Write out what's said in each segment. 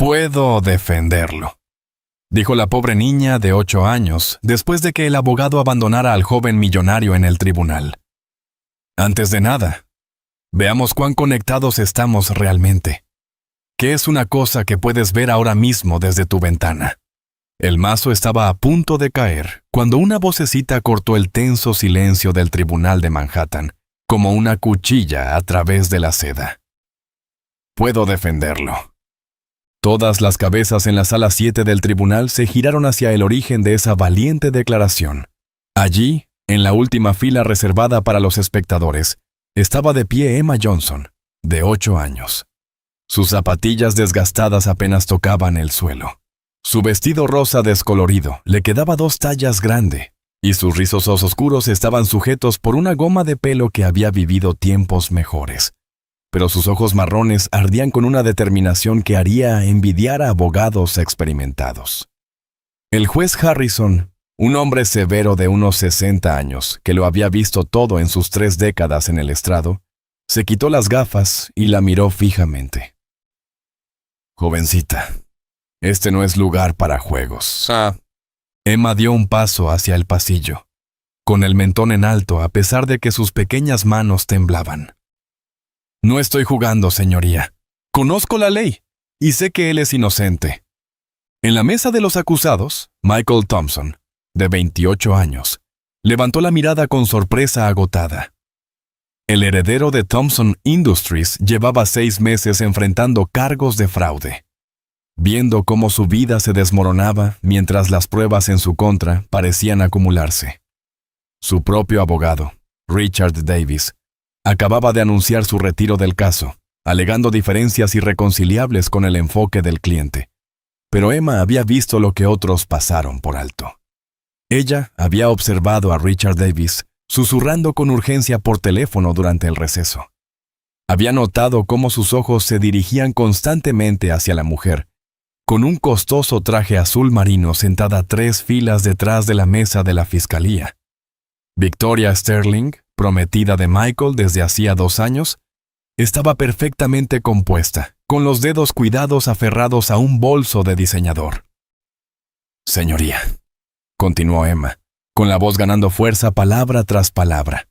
Puedo defenderlo, dijo la pobre niña de 8 años, después de que el abogado abandonara al joven millonario en el tribunal. Antes de nada, veamos cuán conectados estamos realmente. ¿Qué es una cosa que puedes ver ahora mismo desde tu ventana? El mazo estaba a punto de caer cuando una vocecita cortó el tenso silencio del tribunal de Manhattan, como una cuchilla a través de la seda. Puedo defenderlo. Todas las cabezas en la sala 7 del tribunal se giraron hacia el origen de esa valiente declaración. Allí, en la última fila reservada para los espectadores, estaba de pie Emma Johnson, de 8 años. Sus zapatillas desgastadas apenas tocaban el suelo. Su vestido rosa descolorido le quedaba 2 tallas grande, y sus rizos oscuros estaban sujetos por una goma de pelo que había vivido tiempos mejores. Pero sus ojos marrones ardían con una determinación que haría envidiar a abogados experimentados. El juez Harrison, un hombre severo de unos 60 años, que lo había visto todo en sus 3 décadas en el estrado, se quitó las gafas y la miró fijamente. Jovencita, este no es lugar para juegos. Emma dio un paso hacia el pasillo, con el mentón en alto a pesar de que sus pequeñas manos temblaban. No estoy jugando, señoría. Conozco la ley y sé que él es inocente. En la mesa de los acusados, Michael Thompson, de 28 años, levantó la mirada con sorpresa agotada. El heredero de Thompson Industries llevaba 6 meses enfrentando cargos de fraude. Viendo cómo su vida se desmoronaba mientras las pruebas en su contra parecían acumularse. Su propio abogado, Richard Davis, acababa de anunciar su retiro del caso, alegando diferencias irreconciliables con el enfoque del cliente. Pero Emma había visto lo que otros pasaron por alto. Ella había observado a Richard Davis susurrando con urgencia por teléfono durante el receso. Había notado cómo sus ojos se dirigían constantemente hacia la mujer, con un costoso traje azul marino sentada 3 filas detrás de la mesa de la fiscalía. Victoria Sterling, prometida de Michael desde hacía 2 años, estaba perfectamente compuesta, con los dedos cuidados aferrados a un bolso de diseñador. Señoría, continuó Emma, con la voz ganando fuerza palabra tras palabra.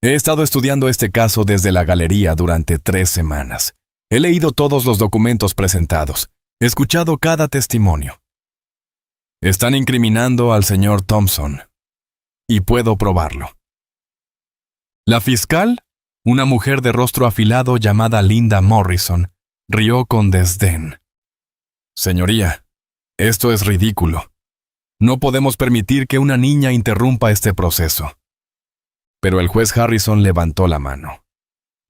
He estado estudiando este caso desde la galería durante 3 semanas. He leído todos los documentos presentados, escuchado cada testimonio. Están incriminando al señor Thompson, y puedo probarlo. La fiscal, una mujer de rostro afilado llamada Linda Morrison, rió con desdén. Señoría, esto es ridículo. No podemos permitir que una niña interrumpa este proceso. Pero el juez Harrison levantó la mano.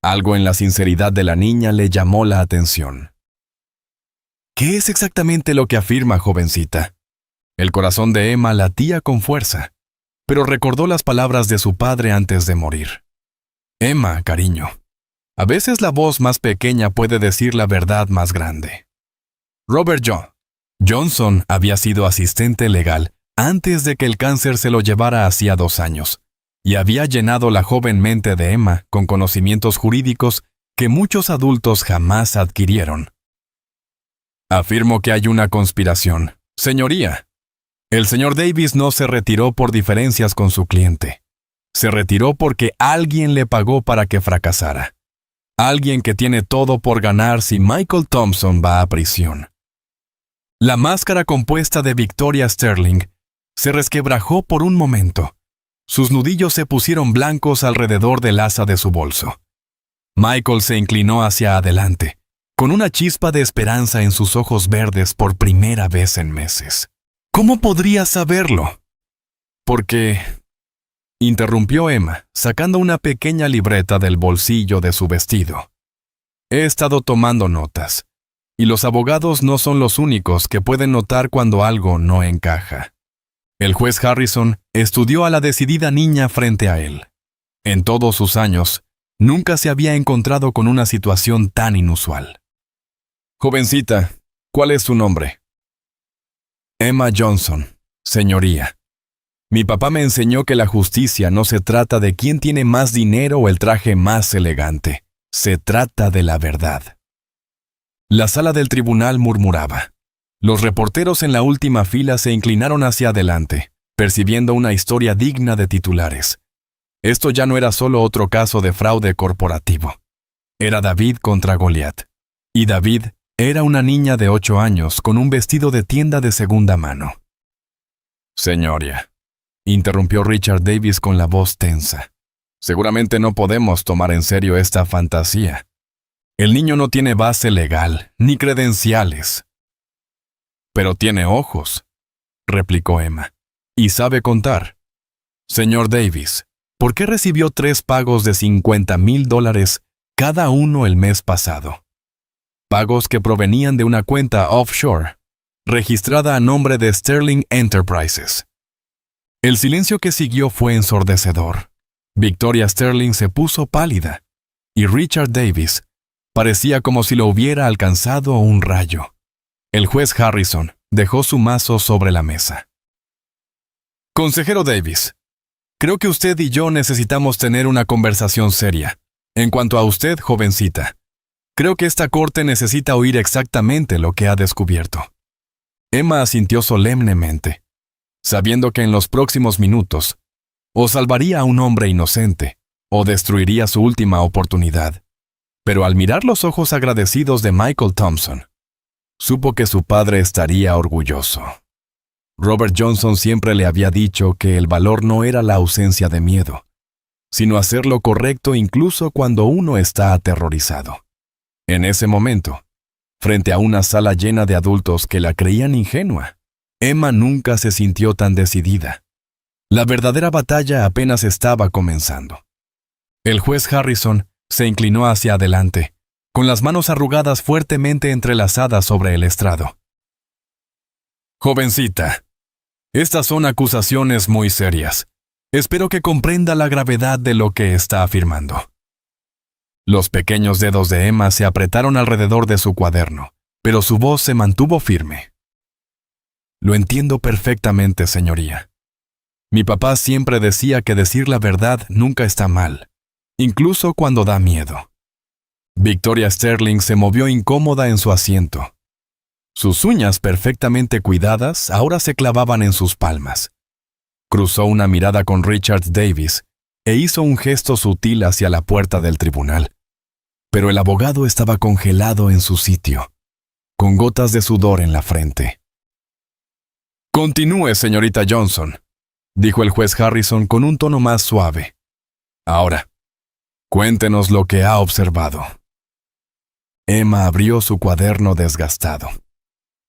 Algo en la sinceridad de la niña le llamó la atención. ¿Qué es exactamente lo que afirma, jovencita? El corazón de Emma latía con fuerza, pero recordó las palabras de su padre antes de morir. Emma, cariño, a veces la voz más pequeña puede decir la verdad más grande. Robert Johnson había sido asistente legal antes de que el cáncer se lo llevara hacía 2 años, y había llenado la joven mente de Emma con conocimientos jurídicos que muchos adultos jamás adquirieron. Afirmo que hay una conspiración, señoría. El señor Davis no se retiró por diferencias con su cliente. Se retiró porque alguien le pagó para que fracasara. Alguien que tiene todo por ganar si Michael Thompson va a prisión. La máscara compuesta de Victoria Sterling se resquebrajó por un momento. Sus nudillos se pusieron blancos alrededor del asa de su bolso. Michael se inclinó hacia adelante, con una chispa de esperanza en sus ojos verdes por primera vez en meses. ¿Cómo podría saberlo? Porque... interrumpió Emma, sacando una pequeña libreta del bolsillo de su vestido. He estado tomando notas, y los abogados no son los únicos que pueden notar cuando algo no encaja. El juez Harrison estudió a la decidida niña frente a él. En todos sus años, nunca se había encontrado con una situación tan inusual. Jovencita, ¿cuál es su nombre? Emma Johnson, señoría. Mi papá me enseñó que la justicia no se trata de quién tiene más dinero o el traje más elegante. Se trata de la verdad. La sala del tribunal murmuraba. Los reporteros en la última fila se inclinaron hacia adelante, percibiendo una historia digna de titulares. Esto ya no era solo otro caso de fraude corporativo. Era David contra Goliat. Y David era una niña de 8 años con un vestido de tienda de segunda mano. Señoría, interrumpió Richard Davis con la voz tensa. Seguramente no podemos tomar en serio esta fantasía. El niño no tiene base legal, ni credenciales. Pero tiene ojos, replicó Emma, y sabe contar. Señor Davis, ¿por qué recibió 3 pagos de $50,000 cada uno el mes pasado? Pagos que provenían de una cuenta offshore, registrada a nombre de Sterling Enterprises. El silencio que siguió fue ensordecedor. Victoria Sterling se puso pálida, y Richard Davis parecía como si lo hubiera alcanzado un rayo. El juez Harrison dejó su mazo sobre la mesa. Consejero Davis, creo que usted y yo necesitamos tener una conversación seria. En cuanto a usted, jovencita, creo que esta corte necesita oír exactamente lo que ha descubierto. Emma asintió solemnemente, sabiendo que en los próximos minutos o salvaría a un hombre inocente o destruiría su última oportunidad. Pero al mirar los ojos agradecidos de Michael Thompson, supo que su padre estaría orgulloso. Robert Johnson siempre le había dicho que el valor no era la ausencia de miedo, sino hacer lo correcto incluso cuando uno está aterrorizado. En ese momento, frente a una sala llena de adultos que la creían ingenua, Emma nunca se sintió tan decidida. La verdadera batalla apenas estaba comenzando. El juez Harrison se inclinó hacia adelante, con las manos arrugadas fuertemente entrelazadas sobre el estrado. Jovencita, estas son acusaciones muy serias. Espero que comprenda la gravedad de lo que está afirmando. Los pequeños dedos de Emma se apretaron alrededor de su cuaderno, pero su voz se mantuvo firme. Lo entiendo perfectamente, señoría. Mi papá siempre decía que decir la verdad nunca está mal, incluso cuando da miedo. Victoria Sterling se movió incómoda en su asiento. Sus uñas perfectamente cuidadas ahora se clavaban en sus palmas. Cruzó una mirada con Richard Davis e hizo un gesto sutil hacia la puerta del tribunal. Pero el abogado estaba congelado en su sitio, con gotas de sudor en la frente. Continúe, señorita Johnson, dijo el juez Harrison con un tono más suave. Ahora, cuéntenos lo que ha observado. Emma abrió su cuaderno desgastado,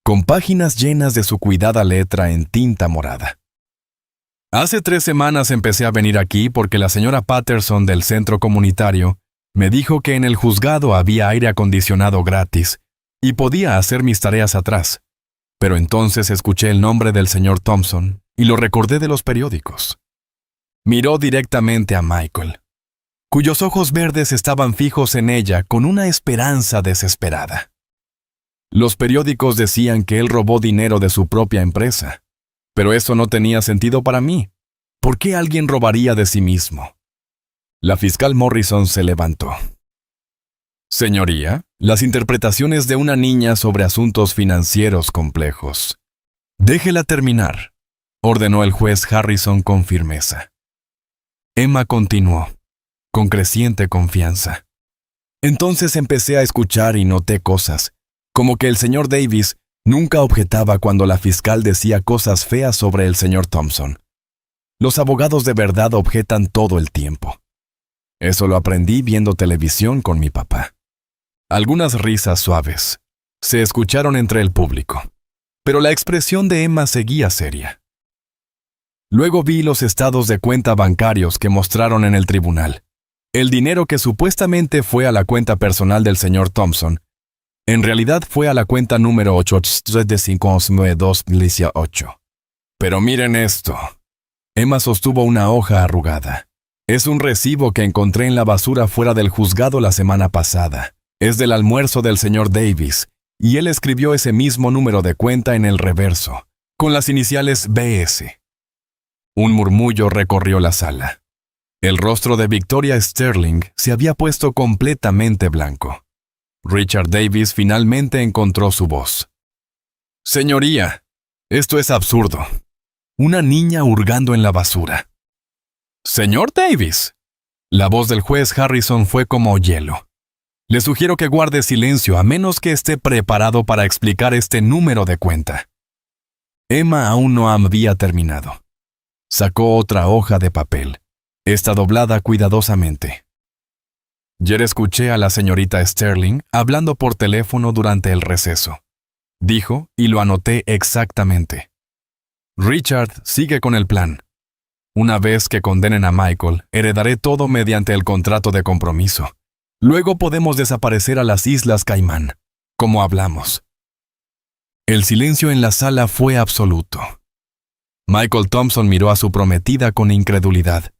con páginas llenas de su cuidada letra en tinta morada. Hace 3 semanas empecé a venir aquí porque la señora Patterson del centro comunitario me dijo que en el juzgado había aire acondicionado gratis y podía hacer mis tareas atrás. Pero entonces escuché el nombre del señor Thompson y lo recordé de los periódicos. Miró directamente a Michael, cuyos ojos verdes estaban fijos en ella con una esperanza desesperada. Los periódicos decían que él robó dinero de su propia empresa, pero eso no tenía sentido para mí. ¿Por qué alguien robaría de sí mismo? La fiscal Morrison se levantó. Señoría, las interpretaciones de una niña sobre asuntos financieros complejos. Déjela terminar, ordenó el juez Harrison con firmeza. Emma continuó, con creciente confianza. Entonces empecé a escuchar y noté cosas, como que el señor Davis nunca objetaba cuando la fiscal decía cosas feas sobre el señor Thompson. Los abogados de verdad objetan todo el tiempo. Eso lo aprendí viendo televisión con mi papá. Algunas risas suaves se escucharon entre el público, pero la expresión de Emma seguía seria. Luego vi los estados de cuenta bancarios que mostraron en el tribunal. El dinero que supuestamente fue a la cuenta personal del señor Thompson, en realidad fue a la cuenta número 8359218. Pero miren esto. Emma sostuvo una hoja arrugada. Es un recibo que encontré en la basura fuera del juzgado la semana pasada. Es del almuerzo del señor Davis, y él escribió ese mismo número de cuenta en el reverso, con las iniciales BS. Un murmullo recorrió la sala. El rostro de Victoria Sterling se había puesto completamente blanco. Richard Davis finalmente encontró su voz. Señoría, esto es absurdo. Una niña hurgando en la basura. Señor Davis. La voz del juez Harrison fue como hielo. Le sugiero que guarde silencio a menos que esté preparado para explicar este número de cuenta. Emma aún no había terminado. Sacó otra hoja de papel, esta doblada cuidadosamente. Ayer escuché a la señorita Sterling hablando por teléfono durante el receso. Dijo, y lo anoté exactamente. Richard sigue con el plan. Una vez que condenen a Michael, heredaré todo mediante el contrato de compromiso. Luego podemos desaparecer a las Islas Caimán, como hablamos. El silencio en la sala fue absoluto. Michael Thompson miró a su prometida con incredulidad.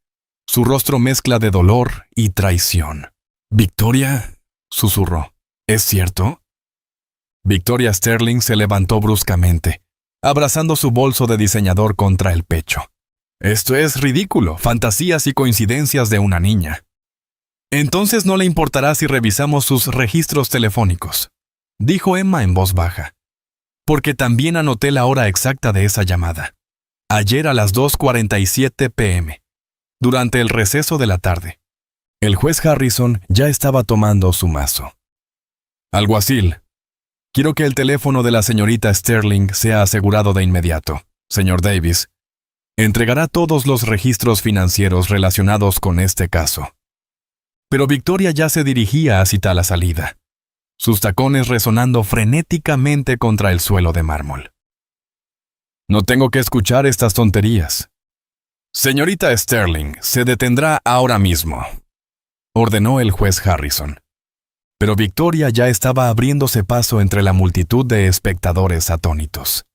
Su rostro mezcla de dolor y traición. «Victoria», susurró, «¿es cierto?» Victoria Sterling se levantó bruscamente, abrazando su bolso de diseñador contra el pecho. «Esto es ridículo, fantasías y coincidencias de una niña». «Entonces no le importará si revisamos sus registros telefónicos», dijo Emma en voz baja. «Porque también anoté la hora exacta de esa llamada. Ayer a las 2:47 p.m., durante el receso de la tarde». El juez Harrison ya estaba tomando su mazo. «Alguacil, quiero que el teléfono de la señorita Sterling sea asegurado de inmediato. Señor Davis, entregará todos los registros financieros relacionados con este caso». Pero Victoria ya se dirigía hacia la salida, sus tacones resonando frenéticamente contra el suelo de mármol. «No tengo que escuchar estas tonterías. Señorita Sterling, se detendrá ahora mismo», ordenó el juez Harrison. Pero Victoria ya estaba abriéndose paso entre la multitud de espectadores atónitos.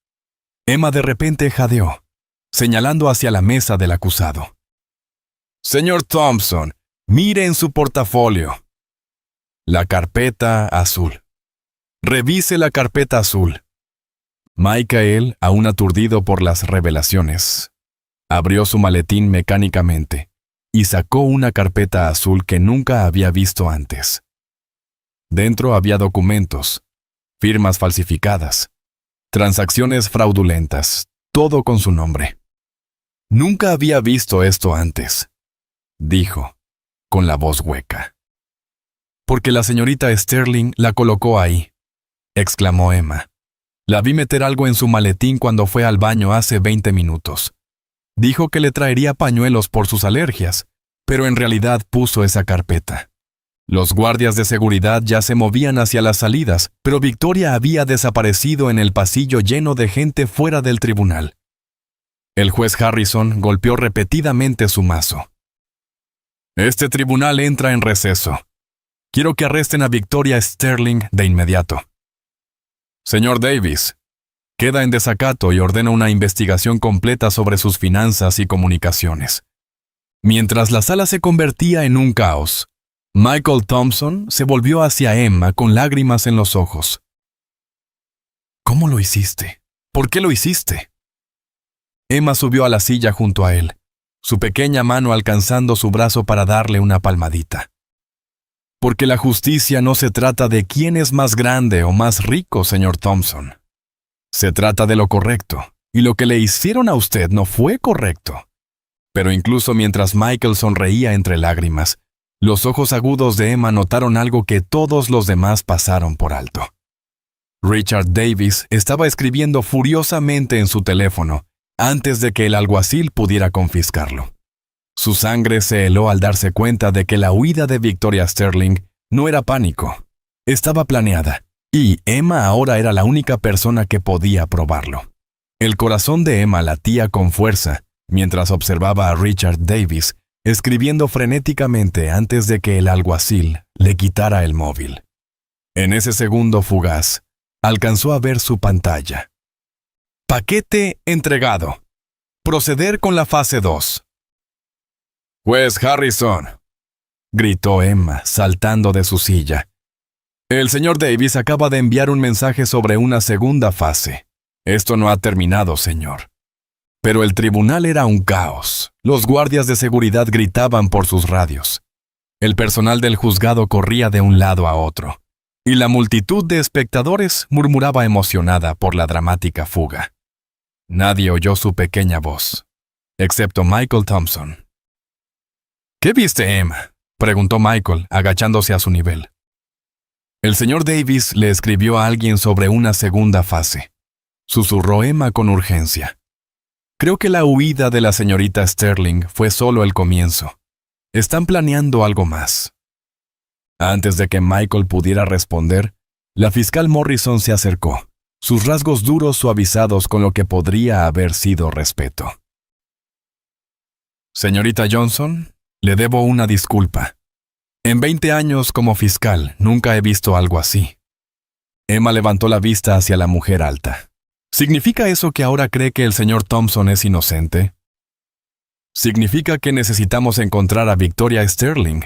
Emma de repente jadeó, señalando hacia la mesa del acusado. «Señor Thompson, mire en su portafolio. La carpeta azul. Revise la carpeta azul». Michael, aún aturdido por las revelaciones, abrió su maletín mecánicamente y sacó una carpeta azul que nunca había visto antes. Dentro había documentos, firmas falsificadas, transacciones fraudulentas, todo con su nombre. «Nunca había visto esto antes», dijo, con la voz hueca. «Porque la señorita Sterling la colocó ahí», exclamó Emma. «La vi meter algo en su maletín cuando fue al baño hace 20 minutos. Dijo que le traería pañuelos por sus alergias, pero en realidad puso esa carpeta». Los guardias de seguridad ya se movían hacia las salidas, pero Victoria había desaparecido en el pasillo lleno de gente fuera del tribunal. El juez Harrison golpeó repetidamente su mazo. «Este tribunal entra en receso. Quiero que arresten a Victoria Sterling de inmediato». «Señor Davis, queda en desacato y ordena una investigación completa sobre sus finanzas y comunicaciones». Mientras la sala se convertía en un caos, Michael Thompson se volvió hacia Emma con lágrimas en los ojos. «¿Cómo lo hiciste? ¿Por qué lo hiciste?» Emma subió a la silla junto a él, su pequeña mano alcanzando su brazo para darle una palmadita. «Porque la justicia no se trata de quién es más grande o más rico, señor Thompson. Se trata de lo correcto, y lo que le hicieron a usted no fue correcto». Pero incluso mientras Michael sonreía entre lágrimas, los ojos agudos de Emma notaron algo que todos los demás pasaron por alto. Richard Davis estaba escribiendo furiosamente en su teléfono antes de que el alguacil pudiera confiscarlo. Su sangre se heló al darse cuenta de que la huida de Victoria Sterling no era pánico, estaba planeada, y Emma ahora era la única persona que podía probarlo. El corazón de Emma latía con fuerza mientras observaba a Richard Davis escribiendo frenéticamente antes de que el alguacil le quitara el móvil. En ese segundo fugaz, alcanzó a ver su pantalla. «Paquete entregado. Proceder con la fase 2». «Juez Harrison», gritó Emma, saltando de su silla. «El señor Davis acaba de enviar un mensaje sobre una segunda fase. Esto no ha terminado, señor». Pero el tribunal era un caos. Los guardias de seguridad gritaban por sus radios. El personal del juzgado corría de un lado a otro. y la multitud de espectadores murmuraba emocionada por la dramática fuga. Nadie oyó su pequeña voz, excepto Michael Thompson. ¿Qué viste, Emma?, preguntó Michael, agachándose a su nivel. El señor Davis le escribió a alguien sobre una segunda fase, susurró Emma con urgencia. Creo que la huida de la señorita Sterling fue solo el comienzo. Están planeando algo más. Antes de que Michael pudiera responder, la fiscal Morrison se acercó, sus rasgos duros suavizados con lo que podría haber sido respeto. Señorita Johnson, le debo una disculpa. En 20 años como fiscal nunca he visto algo así. Emma levantó la vista hacia la mujer alta. ¿Significa eso que ahora cree que el señor Thompson es inocente? Significa que necesitamos encontrar a Victoria Sterling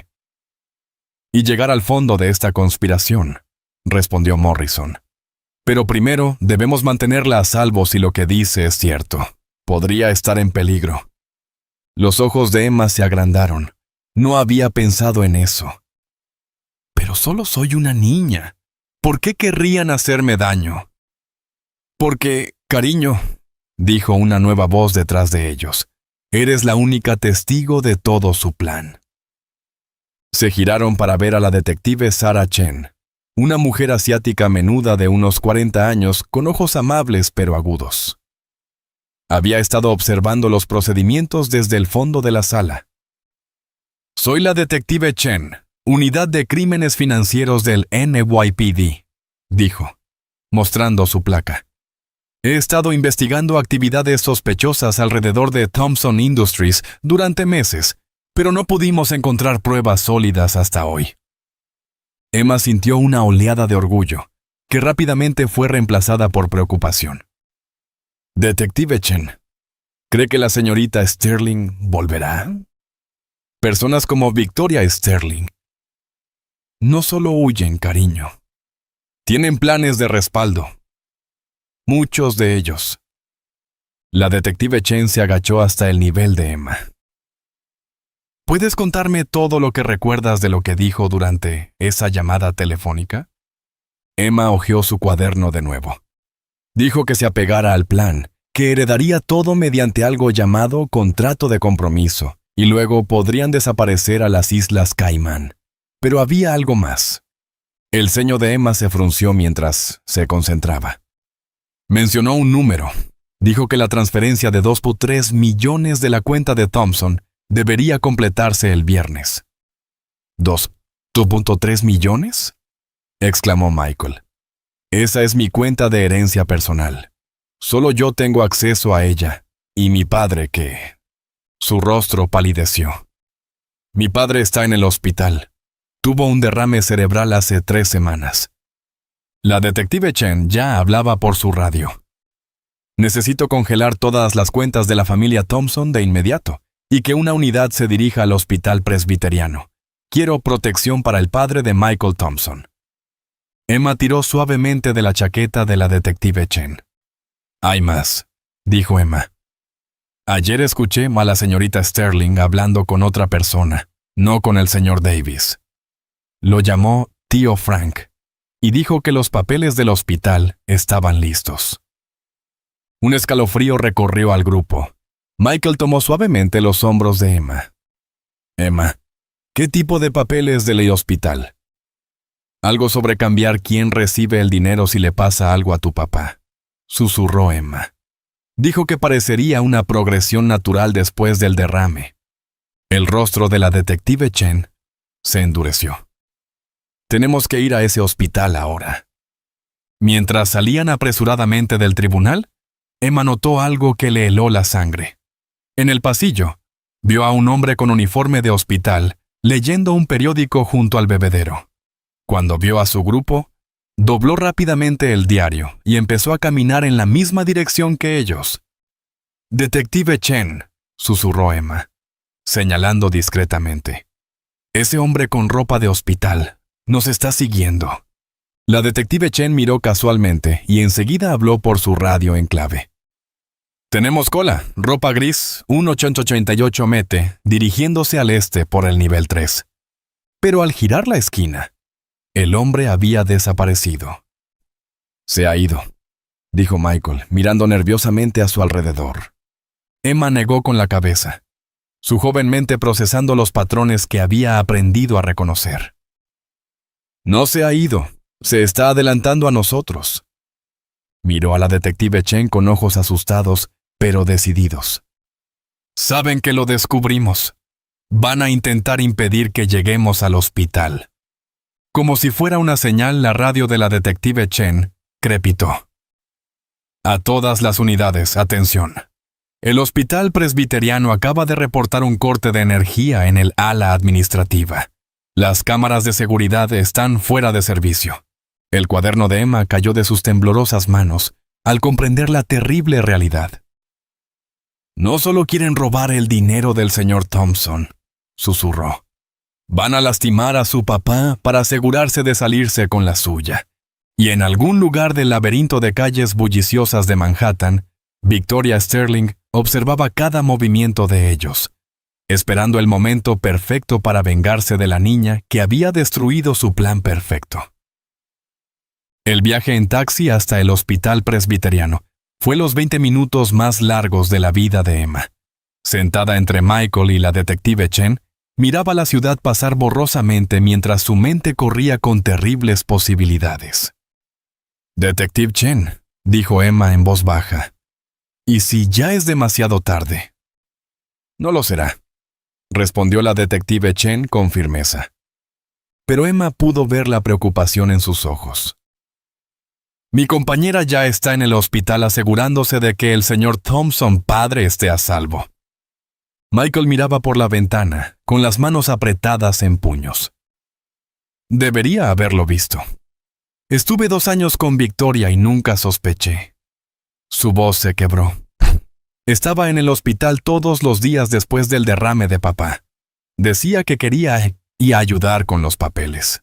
y llegar al fondo de esta conspiración, respondió Morrison. Pero primero debemos mantenerla a salvo si lo que dice es cierto. Podría estar en peligro. Los ojos de Emma se agrandaron. No había pensado en eso. Pero solo soy una niña. ¿Por qué querrían hacerme daño? Porque, cariño, dijo una nueva voz detrás de ellos, eres la única testigo de todo su plan. Se giraron para ver a la detective Sarah Chen, una mujer asiática menuda de unos 40 años con ojos amables pero agudos. Había estado observando los procedimientos desde el fondo de la sala. Soy la detective Chen, unidad de crímenes financieros del NYPD, dijo, mostrando su placa. He estado investigando actividades sospechosas alrededor de Thompson Industries durante meses, pero no pudimos encontrar pruebas sólidas hasta hoy. Emma sintió una oleada de orgullo, que rápidamente fue reemplazada por preocupación. Detective Chen, ¿cree que la señorita Sterling volverá? Personas como Victoria Sterling no solo huyen, cariño. Tienen planes de respaldo. Muchos de ellos. La detective Chen se agachó hasta el nivel de Emma. ¿Puedes contarme todo lo que recuerdas de lo que dijo durante esa llamada telefónica? Emma hojeó su cuaderno de nuevo. Dijo que se apegara al plan, que heredaría todo mediante algo llamado contrato de compromiso, y luego podrían desaparecer a las Islas Caimán. Pero había algo más. El ceño de Emma se frunció mientras se concentraba. Mencionó un número. Dijo que la transferencia de 2.3 millones de la cuenta de Thompson debería completarse el viernes. ¿2.3 millones? Exclamó Michael. Esa es mi cuenta de herencia personal. Solo yo tengo acceso a ella, y mi padre que... Su rostro palideció. Mi padre está en el hospital. Tuvo un derrame cerebral hace 3 semanas. La detective Chen ya hablaba por su radio. Necesito congelar todas las cuentas de la familia Thompson de inmediato y que una unidad se dirija al hospital presbiteriano. Quiero protección para el padre de Michael Thompson. Emma tiró suavemente de la chaqueta de la detective Chen. Hay más, dijo Emma. Ayer escuché a la señorita Sterling hablando con otra persona, no con el señor Davis. Lo llamó tío Frank y dijo que los papeles del hospital estaban listos. Un escalofrío recorrió al grupo. Michael tomó suavemente los hombros de Emma. Emma, ¿qué tipo de papeles del hospital? Algo sobre cambiar quién recibe el dinero si le pasa algo a tu papá, susurró Emma. Dijo que parecería una progresión natural después del derrame. El rostro de la detective Chen se endureció. Tenemos que ir a ese hospital ahora. Mientras salían apresuradamente del tribunal, Emma notó algo que le heló la sangre. En el pasillo, vio a un hombre con uniforme de hospital leyendo un periódico junto al bebedero. Cuando vio a su grupo, dobló rápidamente el diario y empezó a caminar en la misma dirección que ellos. Detective Chen, susurró Emma, señalando discretamente. Ese hombre con ropa de hospital nos está siguiendo. La detective Chen miró casualmente y enseguida habló por su radio en clave. Tenemos cola, ropa gris, 188 mete, dirigiéndose al este por el nivel 3. Pero al girar la esquina, El hombre había desaparecido. Se ha ido, dijo Michael, mirando nerviosamente a su alrededor. Emma negó con la cabeza, su joven mente procesando los patrones que había aprendido a reconocer. No se ha ido, se está adelantando a nosotros. Miró a la detective Chen con ojos asustados, pero decididos. Saben que lo descubrimos. Van a intentar impedir que lleguemos al hospital. Como si fuera una señal, la radio de la detective Chen crepitó. A todas las unidades, atención. El hospital presbiteriano acaba de reportar un corte de energía en el ala administrativa. Las cámaras de seguridad están fuera de servicio. El cuaderno de Emma cayó de sus temblorosas manos al comprender la terrible realidad. No solo quieren robar el dinero del señor Thompson, susurró. Van a lastimar a su papá para asegurarse de salirse con la suya. Y en algún lugar del laberinto de calles bulliciosas de Manhattan, Victoria Sterling observaba cada movimiento de ellos, esperando el momento perfecto para vengarse de la niña que había destruido su plan perfecto. El viaje en taxi hasta el hospital presbiteriano fue los 20 minutos más largos de la vida de Emma. Sentada entre Michael y la detective Chen, miraba la ciudad pasar borrosamente mientras su mente corría con terribles posibilidades. «Detective Chen», dijo Emma en voz baja. «¿Y si ya es demasiado tarde?» «No lo será», respondió la detective Chen con firmeza. Pero Emma pudo ver la preocupación en sus ojos. «Mi compañera ya está en el hospital asegurándose de que el señor Thompson padre esté a salvo». Michael miraba por la ventana, con las manos apretadas en puños. «Debería haberlo visto. Estuve 2 años con Victoria y nunca sospeché». Su voz se quebró. Estaba en el hospital todos los días después del derrame de papá. Decía que quería ayudar con los papeles.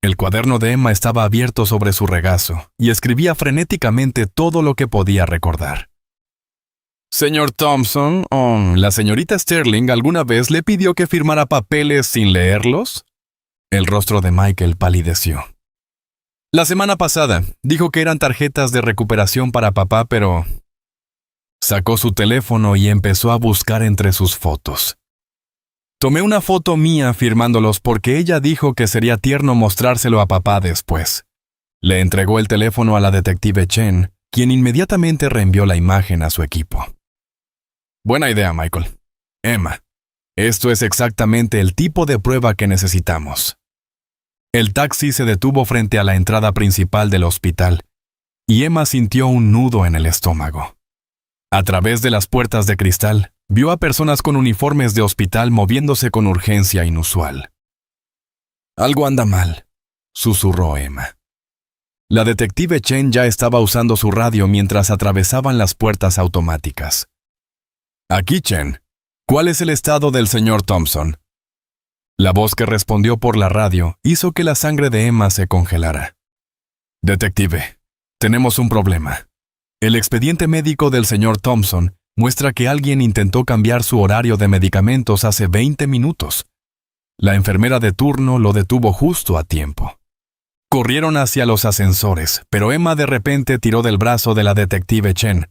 El cuaderno de Emma estaba abierto sobre su regazo y escribía frenéticamente todo lo que podía recordar. «Señor Thompson, ¿la señorita Sterling alguna vez le pidió que firmara papeles sin leerlos?» El rostro de Michael palideció. «La semana pasada dijo que eran tarjetas de recuperación para papá, pero...» Sacó su teléfono y empezó a buscar entre sus fotos. «Tomé una foto mía firmándolos porque ella dijo que sería tierno mostrárselo a papá después». Le entregó el teléfono a la detective Chen, quien inmediatamente reenvió la imagen a su equipo. «Buena idea, Michael. Emma, esto es exactamente el tipo de prueba que necesitamos». El taxi se detuvo frente a la entrada principal del hospital, y Emma sintió un nudo en el estómago. A través de las puertas de cristal, vio a personas con uniformes de hospital moviéndose con urgencia inusual. «Algo anda mal», susurró Emma. La detective Chen ya estaba usando su radio mientras atravesaban las puertas automáticas. «Aquí, Chen. ¿Cuál es el estado del señor Thompson?» La voz que respondió por la radio hizo que la sangre de Emma se congelara. «Detective, tenemos un problema. El expediente médico del señor Thompson muestra que alguien intentó cambiar su horario de medicamentos hace 20 minutos. La enfermera de turno lo detuvo justo a tiempo». Corrieron hacia los ascensores, pero Emma de repente tiró del brazo de la detective Chen.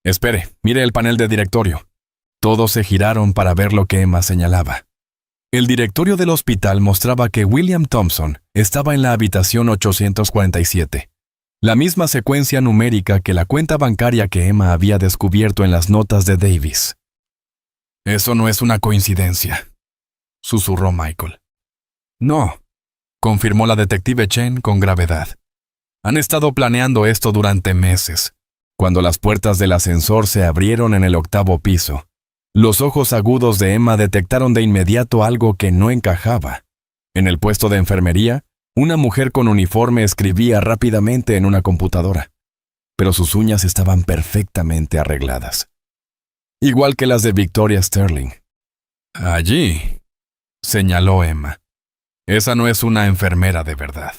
«Espere, mire el panel de directorio». Todos se giraron para ver lo que Emma señalaba. El directorio del hospital mostraba que William Thompson estaba en la habitación 847, la misma secuencia numérica que la cuenta bancaria que Emma había descubierto en las notas de Davis. «Eso no es una coincidencia», susurró Michael. «No», confirmó la detective Chen con gravedad. «Han estado planeando esto durante meses. Cuando las puertas del ascensor se abrieron en el 8º piso, los ojos agudos de Emma detectaron de inmediato algo que no encajaba. En el puesto de enfermería, una mujer con uniforme escribía rápidamente en una computadora, pero sus uñas estaban perfectamente arregladas. Igual que las de Victoria Sterling. «Allí», señaló Emma. «Esa no es una enfermera de verdad».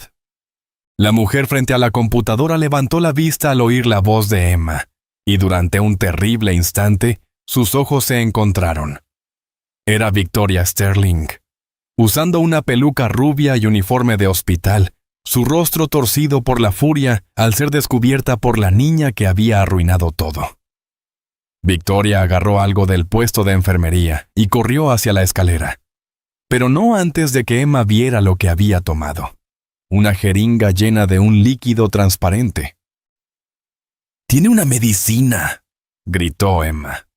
La mujer frente a la computadora levantó la vista al oír la voz de Emma, y durante un terrible instante, sus ojos se encontraron. Era Victoria Sterling. usando una peluca rubia y uniforme de hospital, su rostro torcido por la furia al ser descubierta por la niña que había arruinado todo. Victoria agarró algo del puesto de enfermería y corrió hacia la escalera, pero no antes de que Emma viera lo que había tomado: una jeringa llena de un líquido transparente. «¡Tiene una medicina!», gritó Emma.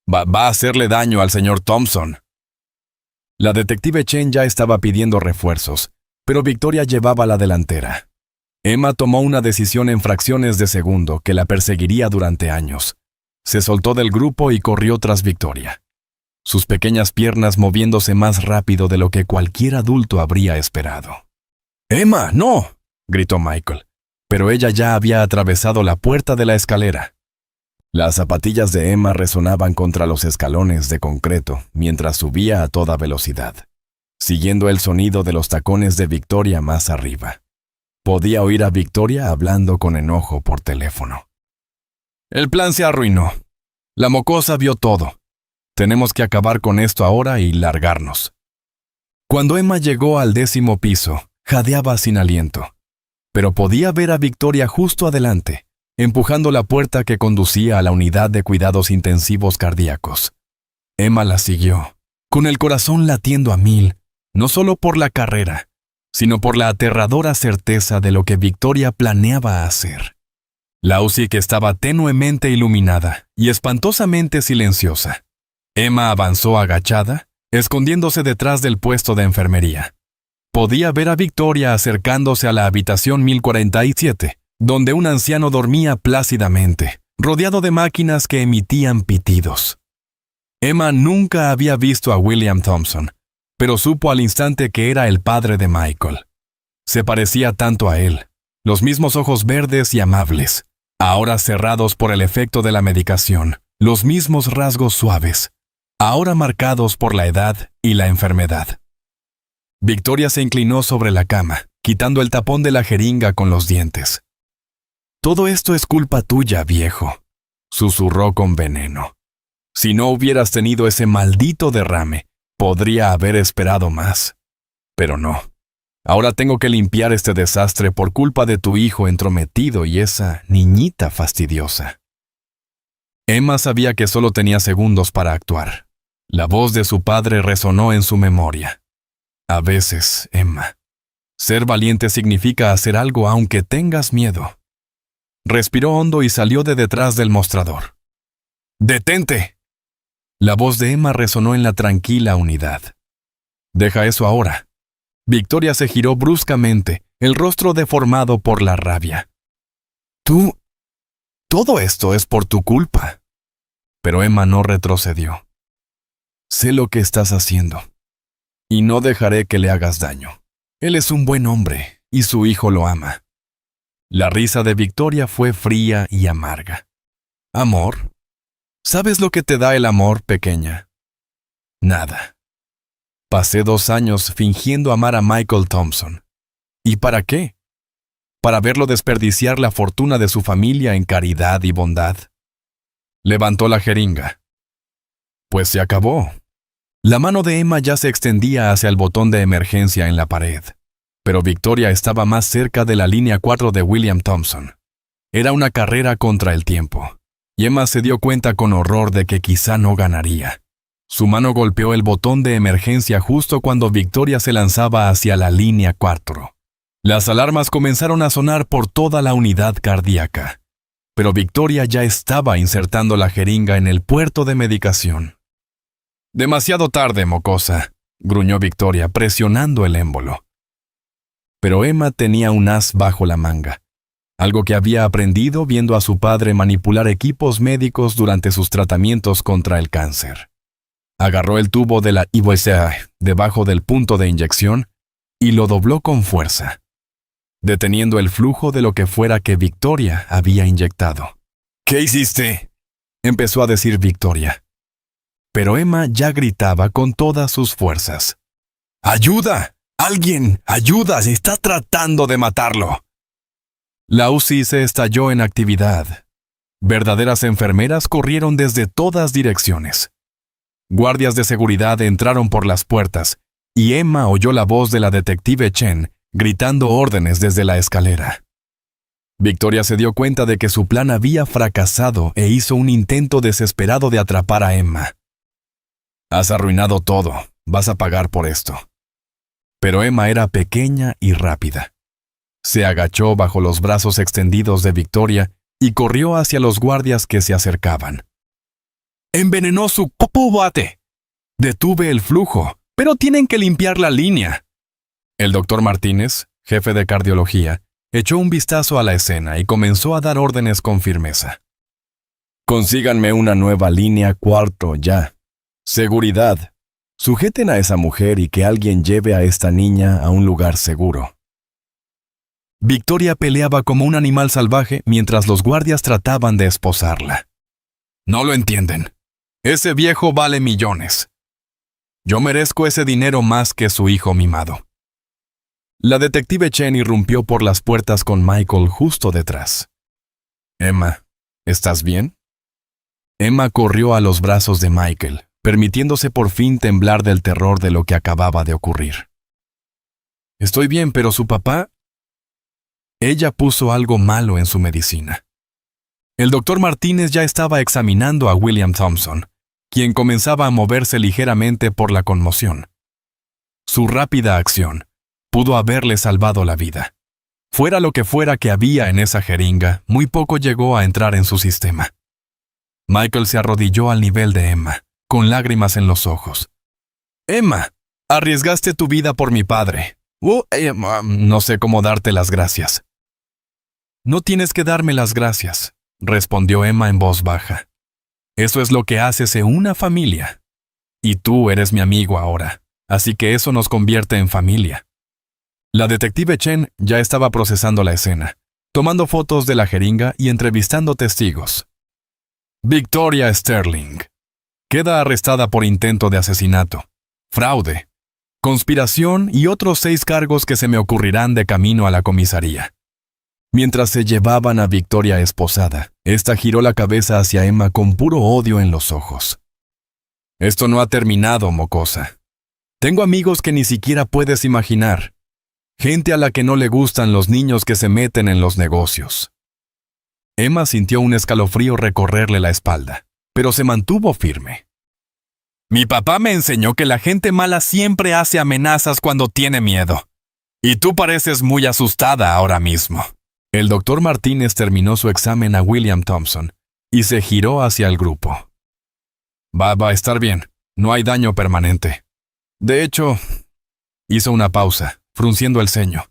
Va a hacerle daño al señor Thompson». La detective Chen ya estaba pidiendo refuerzos, pero Victoria llevaba la delantera. Emma tomó una decisión en fracciones de segundo que la perseguiría durante años. Se soltó del grupo y corrió tras Victoria, sus pequeñas piernas moviéndose más rápido de lo que cualquier adulto habría esperado. «¡Emma, no!», gritó Michael, pero ella ya había atravesado la puerta de la escalera. Las zapatillas de Emma resonaban contra los escalones de concreto mientras subía a toda velocidad, siguiendo el sonido de los tacones de Victoria más arriba. Podía oír a Victoria hablando con enojo por teléfono. «El plan se arruinó. La mocosa vio todo. Tenemos que acabar con esto ahora y largarnos». Cuando Emma llegó al 10º piso, jadeaba sin aliento, pero podía ver a Victoria justo adelante, empujando la puerta que conducía a la unidad de cuidados intensivos cardíacos. Emma la siguió, con el corazón latiendo a 1000, no solo por la carrera, sino por la aterradora certeza de lo que Victoria planeaba hacer. La UCI que estaba tenuemente iluminada y espantosamente silenciosa. Emma avanzó agachada, escondiéndose detrás del puesto de enfermería. Podía ver a Victoria acercándose a la habitación 1047, donde un anciano dormía plácidamente, rodeado de máquinas que emitían pitidos. Emma nunca había visto a William Thompson, pero supo al instante que era el padre de Michael. Se parecía tanto a él, los mismos ojos verdes y amables, ahora cerrados por el efecto de la medicación, los mismos rasgos suaves, ahora marcados por la edad y la enfermedad. Victoria se inclinó sobre la cama, quitando el tapón de la jeringa con los dientes. «Todo esto es culpa tuya, viejo», susurró con veneno. «Si no hubieras tenido ese maldito derrame, podría haber esperado más. Pero no. Ahora tengo que limpiar este desastre por culpa de tu hijo entrometido y esa niñita fastidiosa». Emma sabía que solo tenía segundos para actuar. La voz de su padre resonó en su memoria. «A veces, Emma, ser valiente significa hacer algo aunque tengas miedo». Respiró hondo y salió de detrás del mostrador. «¡Detente!». La voz de Emma resonó en la tranquila unidad. «Deja eso ahora». Victoria se giró bruscamente, el rostro deformado por la rabia. Todo esto es por tu culpa». Pero Emma no retrocedió. «Sé lo que estás haciendo, y no dejaré que le hagas daño. Él es un buen hombre, y su hijo lo ama». La risa de Victoria fue fría y amarga. «¿Amor? ¿Sabes lo que te da el amor, pequeña? Nada. Pasé 2 años fingiendo amar a Michael Thompson. ¿Y para qué? ¿Para verlo desperdiciar la fortuna de su familia en caridad y bondad?». Levantó la jeringa. «Pues se acabó». La mano de Emma ya se extendía hacia el botón de emergencia en la pared, pero Victoria estaba más cerca de la línea 4 de William Thompson. Era una carrera contra el tiempo, y Emma se dio cuenta con horror de que quizá no ganaría. Su mano golpeó el botón de emergencia justo cuando Victoria se lanzaba hacia la línea 4. Las alarmas comenzaron a sonar por toda la unidad cardíaca, pero Victoria ya estaba insertando la jeringa en el puerto de medicación. «Demasiado tarde, mocosa», gruñó Victoria, presionando el émbolo. Pero Emma tenía un as bajo la manga, algo que había aprendido viendo a su padre manipular equipos médicos durante sus tratamientos contra el cáncer. Agarró el tubo de la IVC debajo del punto de inyección y lo dobló con fuerza, deteniendo el flujo de lo que fuera que Victoria había inyectado. «¿Qué hiciste?», empezó a decir Victoria. Pero Emma ya gritaba con todas sus fuerzas. «¡Ayuda! ¡Alguien! ¡Ayuda! ¡Se está tratando de matarlo!». La UCI se estalló en actividad. Verdaderas enfermeras corrieron desde todas direcciones. Guardias de seguridad entraron por las puertas y Emma oyó la voz de la detective Chen gritando órdenes desde la escalera. Victoria se dio cuenta de que su plan había fracasado e hizo un intento desesperado de atrapar a Emma. «Has arruinado todo, vas a pagar por esto». Pero Emma era pequeña y rápida. Se agachó bajo los brazos extendidos de Victoria y corrió hacia los guardias que se acercaban. «¡Envenenó su bate! Detuve el flujo, pero tienen que limpiar la línea». El doctor Martínez, jefe de cardiología, echó un vistazo a la escena y comenzó a dar órdenes con firmeza. «Consíganme una nueva línea 4 ya. Seguridad. Sujeten a esa mujer y que alguien lleve a esta niña a un lugar seguro». Victoria peleaba como un animal salvaje mientras los guardias trataban de esposarla. «No lo entienden. Ese viejo vale millones. Yo merezco ese dinero más que su hijo mimado». La detective Chen irrumpió por las puertas con Michael justo detrás. «Emma, ¿estás bien?» Emma corrió a los brazos de Michael, permitiéndose por fin temblar del terror de lo que acababa de ocurrir. «Estoy bien, pero su papá...» Ella puso algo malo en su medicina. El doctor Martínez ya estaba examinando a William Thompson, quien comenzaba a moverse ligeramente por la conmoción. Su rápida acción pudo haberle salvado la vida. Fuera lo que fuera que había en esa jeringa, muy poco llegó a entrar en su sistema. Michael se arrodilló al nivel de Emma, con lágrimas en los ojos. «Emma, arriesgaste tu vida por mi padre. No sé cómo darte las gracias». «No tienes que darme las gracias», respondió Emma en voz baja. «Eso es lo que hace una familia. Y tú eres mi amigo ahora, así que eso nos convierte en familia». La detective Chen ya estaba procesando la escena, tomando fotos de la jeringa y entrevistando testigos. Victoria Sterling queda arrestada por intento de asesinato, fraude, conspiración y otros 6 cargos que se me ocurrirán de camino a la comisaría. Mientras se llevaban a Victoria esposada, esta giró la cabeza hacia Emma con puro odio en los ojos. «Esto no ha terminado, mocosa. Tengo amigos que ni siquiera puedes imaginar. Gente a la que no le gustan los niños que se meten en los negocios». Emma sintió un escalofrío recorrerle la espalda, pero se mantuvo firme. «Mi papá me enseñó que la gente mala siempre hace amenazas cuando tiene miedo. Y tú pareces muy asustada ahora mismo». El doctor Martínez terminó su examen a William Thompson y se giró hacia el grupo. Va a estar bien. No hay daño permanente. De hecho, hizo una pausa, frunciendo el ceño.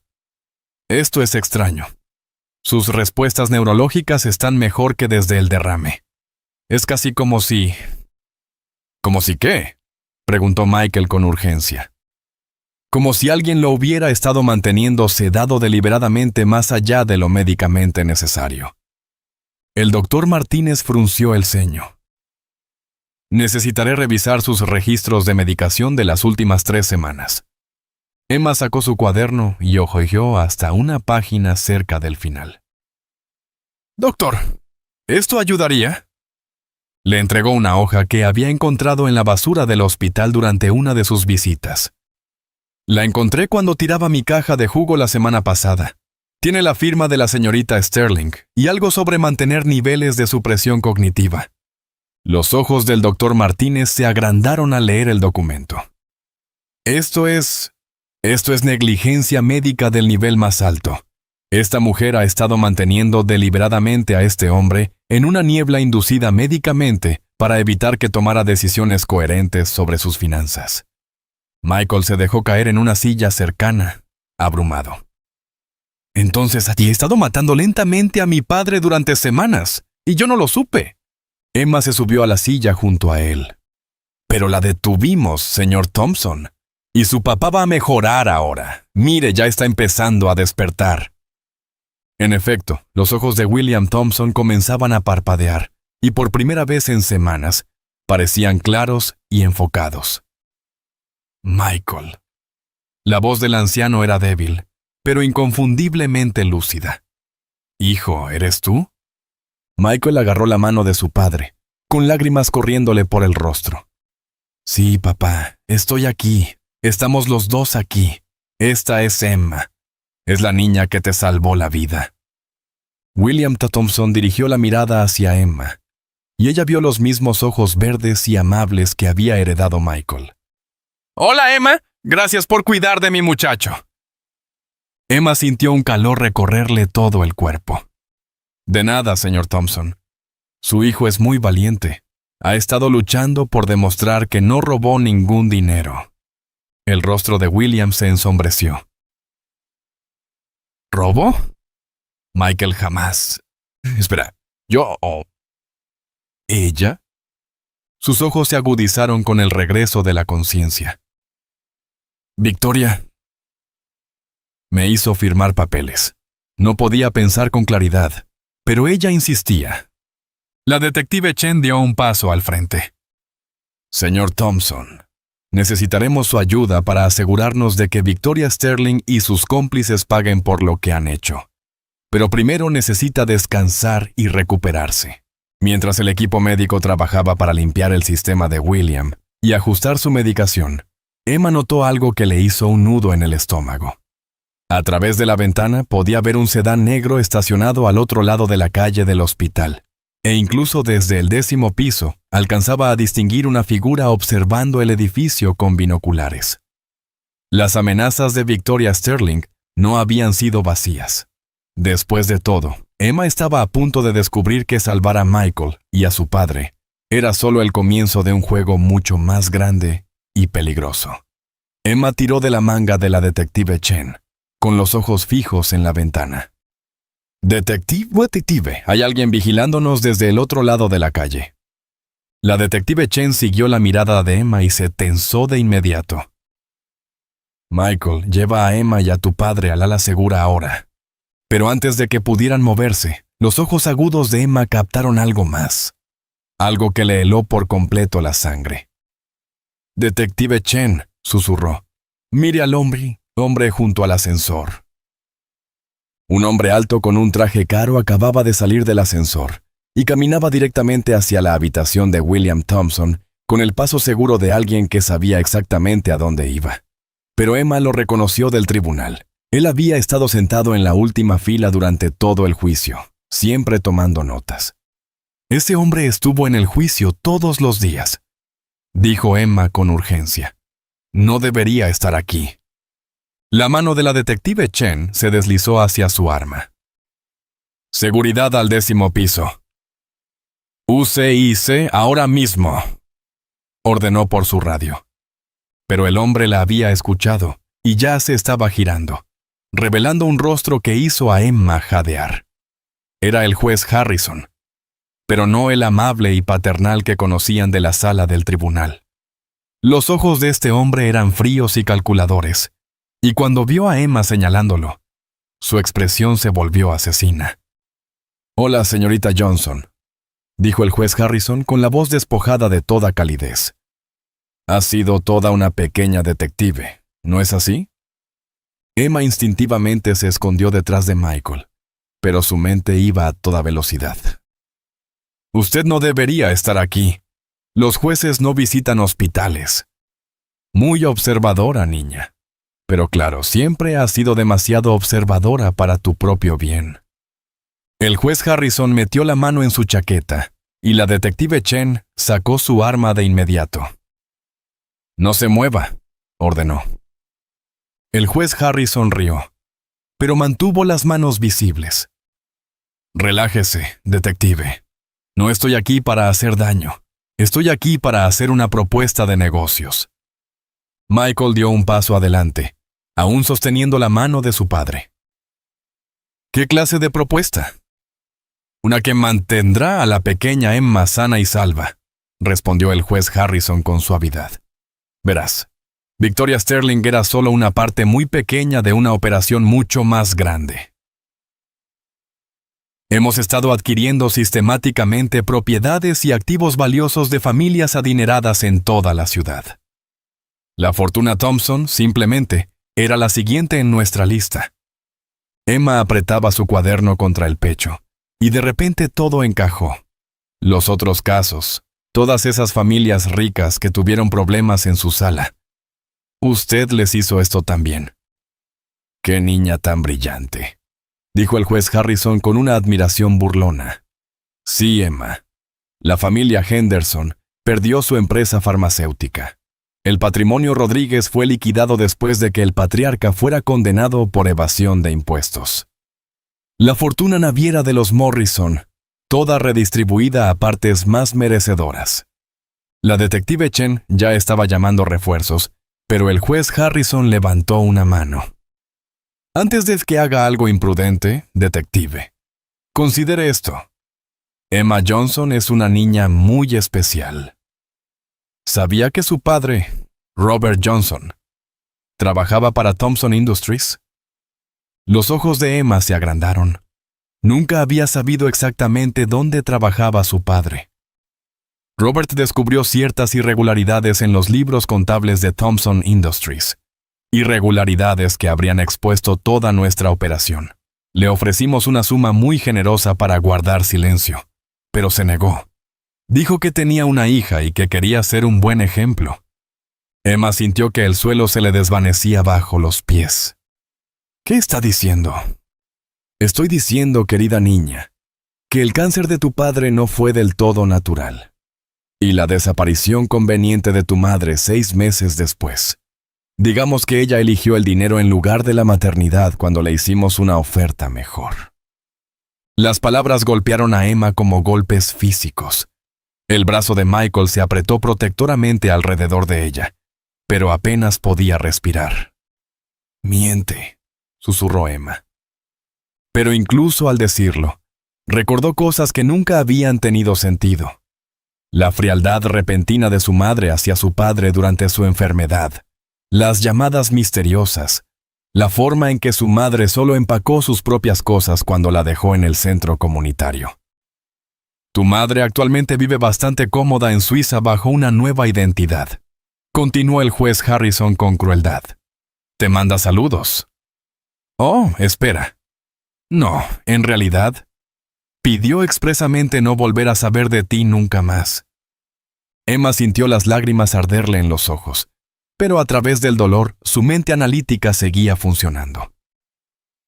Esto es extraño. Sus respuestas neurológicas están mejor que desde el derrame. Es casi como si... ¿Cómo si qué?, preguntó Michael con urgencia. Como si alguien lo hubiera estado manteniendo sedado deliberadamente más allá de lo médicamente necesario. El doctor Martínez frunció el ceño. Necesitaré revisar sus registros de medicación de las últimas 3 semanas. Emma sacó su cuaderno y hojeó hasta una página cerca del final. «Doctor, ¿esto ayudaría?» Le entregó una hoja que había encontrado en la basura del hospital durante una de sus visitas. «La encontré cuando tiraba mi caja de jugo la semana pasada. Tiene la firma de la señorita Sterling y algo sobre mantener niveles de supresión cognitiva». Los ojos del doctor Martínez se agrandaron al leer el documento. Esto es negligencia médica del nivel más alto. Esta mujer ha estado manteniendo deliberadamente a este hombre en una niebla inducida médicamente para evitar que tomara decisiones coherentes sobre sus finanzas. Michael se dejó caer en una silla cercana, abrumado. «Entonces, he estado matando lentamente a mi padre durante semanas, y yo no lo supe». Emma se subió a la silla junto a él. «Pero la detuvimos, señor Thompson. Y su papá va a mejorar ahora. Mire, ya está empezando a despertar». En efecto, los ojos de William Thompson comenzaban a parpadear, y por primera vez en semanas, parecían claros y enfocados. «Michael». La voz del anciano era débil, pero inconfundiblemente lúcida. «Hijo, ¿eres tú?» Michael agarró la mano de su padre, con lágrimas corriéndole por el rostro. «Sí, papá, estoy aquí. Estamos los dos aquí. Esta es Emma. Es la niña que te salvó la vida. William T. Thompson dirigió la mirada hacia Emma, y ella vio los mismos ojos verdes y amables que había heredado Michael. «Hola, Emma. Gracias por cuidar de mi muchacho». Emma sintió un calor recorrerle todo el cuerpo. «De nada, señor Thompson. Su hijo es muy valiente. Ha estado luchando por demostrar que no robó ningún dinero». El rostro de William se ensombreció. ¿Robo? Michael jamás. Espera, ¿yo o ella? Sus ojos se agudizaron con el regreso de la conciencia. Victoria me hizo firmar papeles. No podía pensar con claridad, pero ella insistía. La detective Chen dio un paso al frente. Señor Thompson, necesitaremos su ayuda para asegurarnos de que Victoria Sterling y sus cómplices paguen por lo que han hecho. Pero primero necesita descansar y recuperarse. Mientras el equipo médico trabajaba para limpiar el sistema de William y ajustar su medicación, Emma notó algo que le hizo un nudo en el estómago. A través de la ventana podía ver un sedán negro estacionado al otro lado de la calle del hospital, e incluso desde el 10º piso alcanzaba a distinguir una figura observando el edificio con binoculares. Las amenazas de Victoria Sterling no habían sido vacías. Después de todo, Emma estaba a punto de descubrir que salvar a Michael y a su padre era solo el comienzo de un juego mucho más grande y peligroso. Emma tiró de la manga de la detective Chen, con los ojos fijos en la ventana. Detective, hay alguien vigilándonos desde el otro lado de la calle. La detective Chen siguió la mirada de Emma y se tensó de inmediato. Michael, lleva a Emma y a tu padre al ala segura ahora. Pero antes de que pudieran moverse, los ojos agudos de Emma captaron algo más. Algo que le heló por completo la sangre. Detective Chen, susurró. Mire al hombre junto al ascensor. Un hombre alto con un traje caro acababa de salir del ascensor y caminaba directamente hacia la habitación de William Thompson con el paso seguro de alguien que sabía exactamente a dónde iba. Pero Emma lo reconoció del tribunal. Él había estado sentado en la última fila durante todo el juicio, siempre tomando notas. Ese hombre estuvo en el juicio todos los días, dijo Emma con urgencia. No debería estar aquí. La mano de la detective Chen se deslizó hacia su arma. Seguridad al 10º piso. UCIC ahora mismo, ordenó por su radio. Pero el hombre la había escuchado y ya se estaba girando, revelando un rostro que hizo a Emma jadear. Era el juez Harrison, pero no el amable y paternal que conocían de la sala del tribunal. Los ojos de este hombre eran fríos y calculadores, y cuando vio a Emma señalándolo, su expresión se volvió asesina. «Hola, señorita Johnson», dijo el juez Harrison con la voz despojada de toda calidez. «Ha sido toda una pequeña detective, ¿no es así?» Emma instintivamente se escondió detrás de Michael, pero su mente iba a toda velocidad. «Usted no debería estar aquí. Los jueces no visitan hospitales». Muy observadora, niña. Pero claro, siempre has sido demasiado observadora para tu propio bien. El juez Harrison metió la mano en su chaqueta, y la detective Chen sacó su arma de inmediato. «No se mueva», ordenó. El juez Harrison rió, pero mantuvo las manos visibles. «Relájese, detective. No estoy aquí para hacer daño. Estoy aquí para hacer una propuesta de negocios». Michael dio un paso adelante, aún sosteniendo la mano de su padre. «¿Qué clase de propuesta?» «Una que mantendrá a la pequeña Emma sana y salva», respondió el juez Harrison con suavidad. «Verás, Victoria Sterling era solo una parte muy pequeña de una operación mucho más grande. Hemos estado adquiriendo sistemáticamente propiedades y activos valiosos de familias adineradas en toda la ciudad. La fortuna Thompson, simplemente, era la siguiente en nuestra lista». Emma apretaba su cuaderno contra el pecho, y de repente todo encajó. Los otros casos, todas esas familias ricas que tuvieron problemas en su sala. Usted les hizo esto también. ¡Qué niña tan brillante!, dijo el juez Harrison con una admiración burlona. Sí, Emma. La familia Henderson perdió su empresa farmacéutica. El patrimonio Rodríguez fue liquidado después de que el patriarca fuera condenado por evasión de impuestos. La fortuna naviera de los Morrison, toda redistribuida a partes más merecedoras. La detective Chen ya estaba llamando refuerzos, pero el juez Harrison levantó una mano. Antes de que haga algo imprudente, detective, considere esto. Emma Johnson es una niña muy especial. ¿Sabía que su padre, Robert Johnson, trabajaba para Thompson Industries? Los ojos de Emma se agrandaron. Nunca había sabido exactamente dónde trabajaba su padre. Robert descubrió ciertas irregularidades en los libros contables de Thompson Industries. Irregularidades que habrían expuesto toda nuestra operación. Le ofrecimos una suma muy generosa para guardar silencio, pero se negó. Dijo que tenía una hija y que quería ser un buen ejemplo. Emma sintió que el suelo se le desvanecía bajo los pies. ¿Qué está diciendo? Estoy diciendo, querida niña, que el cáncer de tu padre no fue del todo natural. Y la desaparición conveniente de tu madre 6 meses después. Digamos que ella eligió el dinero en lugar de la maternidad cuando le hicimos una oferta mejor. Las palabras golpearon a Emma como golpes físicos. El brazo de Michael se apretó protectoramente alrededor de ella, pero apenas podía respirar. Miente, susurró Emma. Pero incluso al decirlo, recordó cosas que nunca habían tenido sentido. La frialdad repentina de su madre hacia su padre durante su enfermedad, las llamadas misteriosas, la forma en que su madre solo empacó sus propias cosas cuando la dejó en el centro comunitario. Tu madre actualmente vive bastante cómoda en Suiza bajo una nueva identidad, continuó el juez Harrison con crueldad. Te manda saludos. Oh, espera. No, en realidad, pidió expresamente no volver a saber de ti nunca más. Emma sintió las lágrimas arderle en los ojos, pero a través del dolor, su mente analítica seguía funcionando.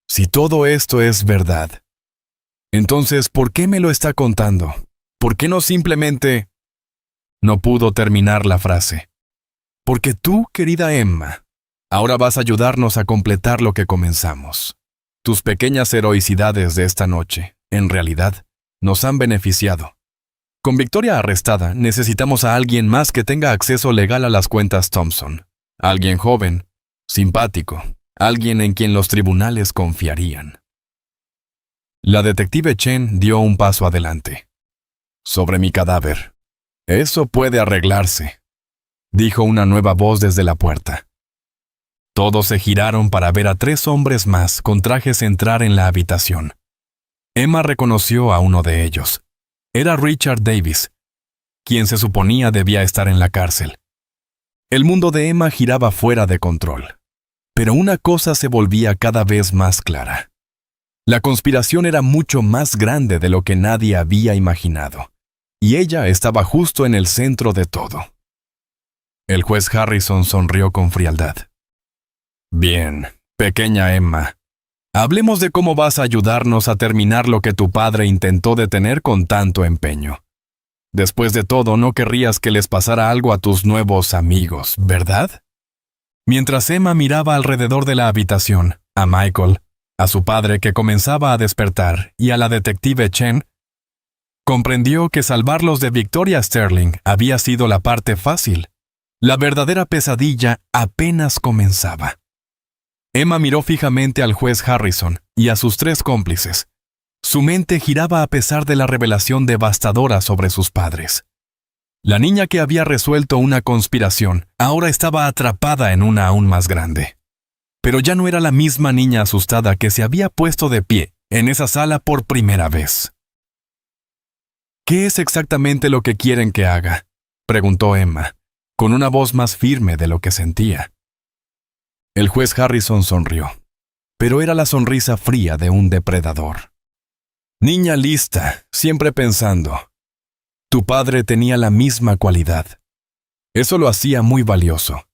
Si todo esto es verdad, entonces, ¿por qué me lo está contando? ¿Por qué no simplemente...? No pudo terminar la frase. Porque tú, querida Emma, ahora vas a ayudarnos a completar lo que comenzamos. Tus pequeñas heroicidades de esta noche, en realidad, nos han beneficiado. Con Victoria arrestada, necesitamos a alguien más que tenga acceso legal a las cuentas Thompson. Alguien joven, simpático, alguien en quien los tribunales confiarían. La detective Chen dio un paso adelante. Sobre mi cadáver. Eso puede arreglarse, dijo una nueva voz desde la puerta. Todos se giraron para ver a 3 hombres más con trajes entrar en la habitación. Emma reconoció a uno de ellos. Era Richard Davis, quien se suponía debía estar en la cárcel. El mundo de Emma giraba fuera de control. Pero una cosa se volvía cada vez más clara. La conspiración era mucho más grande de lo que nadie había imaginado, y ella estaba justo en el centro de todo. El juez Harrison sonrió con frialdad. Bien, pequeña Emma. Hablemos de cómo vas a ayudarnos a terminar lo que tu padre intentó detener con tanto empeño. Después de todo, no querrías que les pasara algo a tus nuevos amigos, ¿verdad? Mientras Emma miraba alrededor de la habitación, a Michael, a su padre que comenzaba a despertar y a la detective Chen, comprendió que salvarlos de Victoria Sterling había sido la parte fácil. La verdadera pesadilla apenas comenzaba. Emma miró fijamente al juez Harrison y a sus 3 cómplices. Su mente giraba a pesar de la revelación devastadora sobre sus padres. La niña que había resuelto una conspiración ahora estaba atrapada en una aún más grande. Pero ya no era la misma niña asustada que se había puesto de pie en esa sala por primera vez. ¿Qué es exactamente lo que quieren que haga?, preguntó Emma, con una voz más firme de lo que sentía. El juez Harrison sonrió, pero era la sonrisa fría de un depredador. Niña lista, siempre pensando. Tu padre tenía la misma cualidad. Eso lo hacía muy valioso.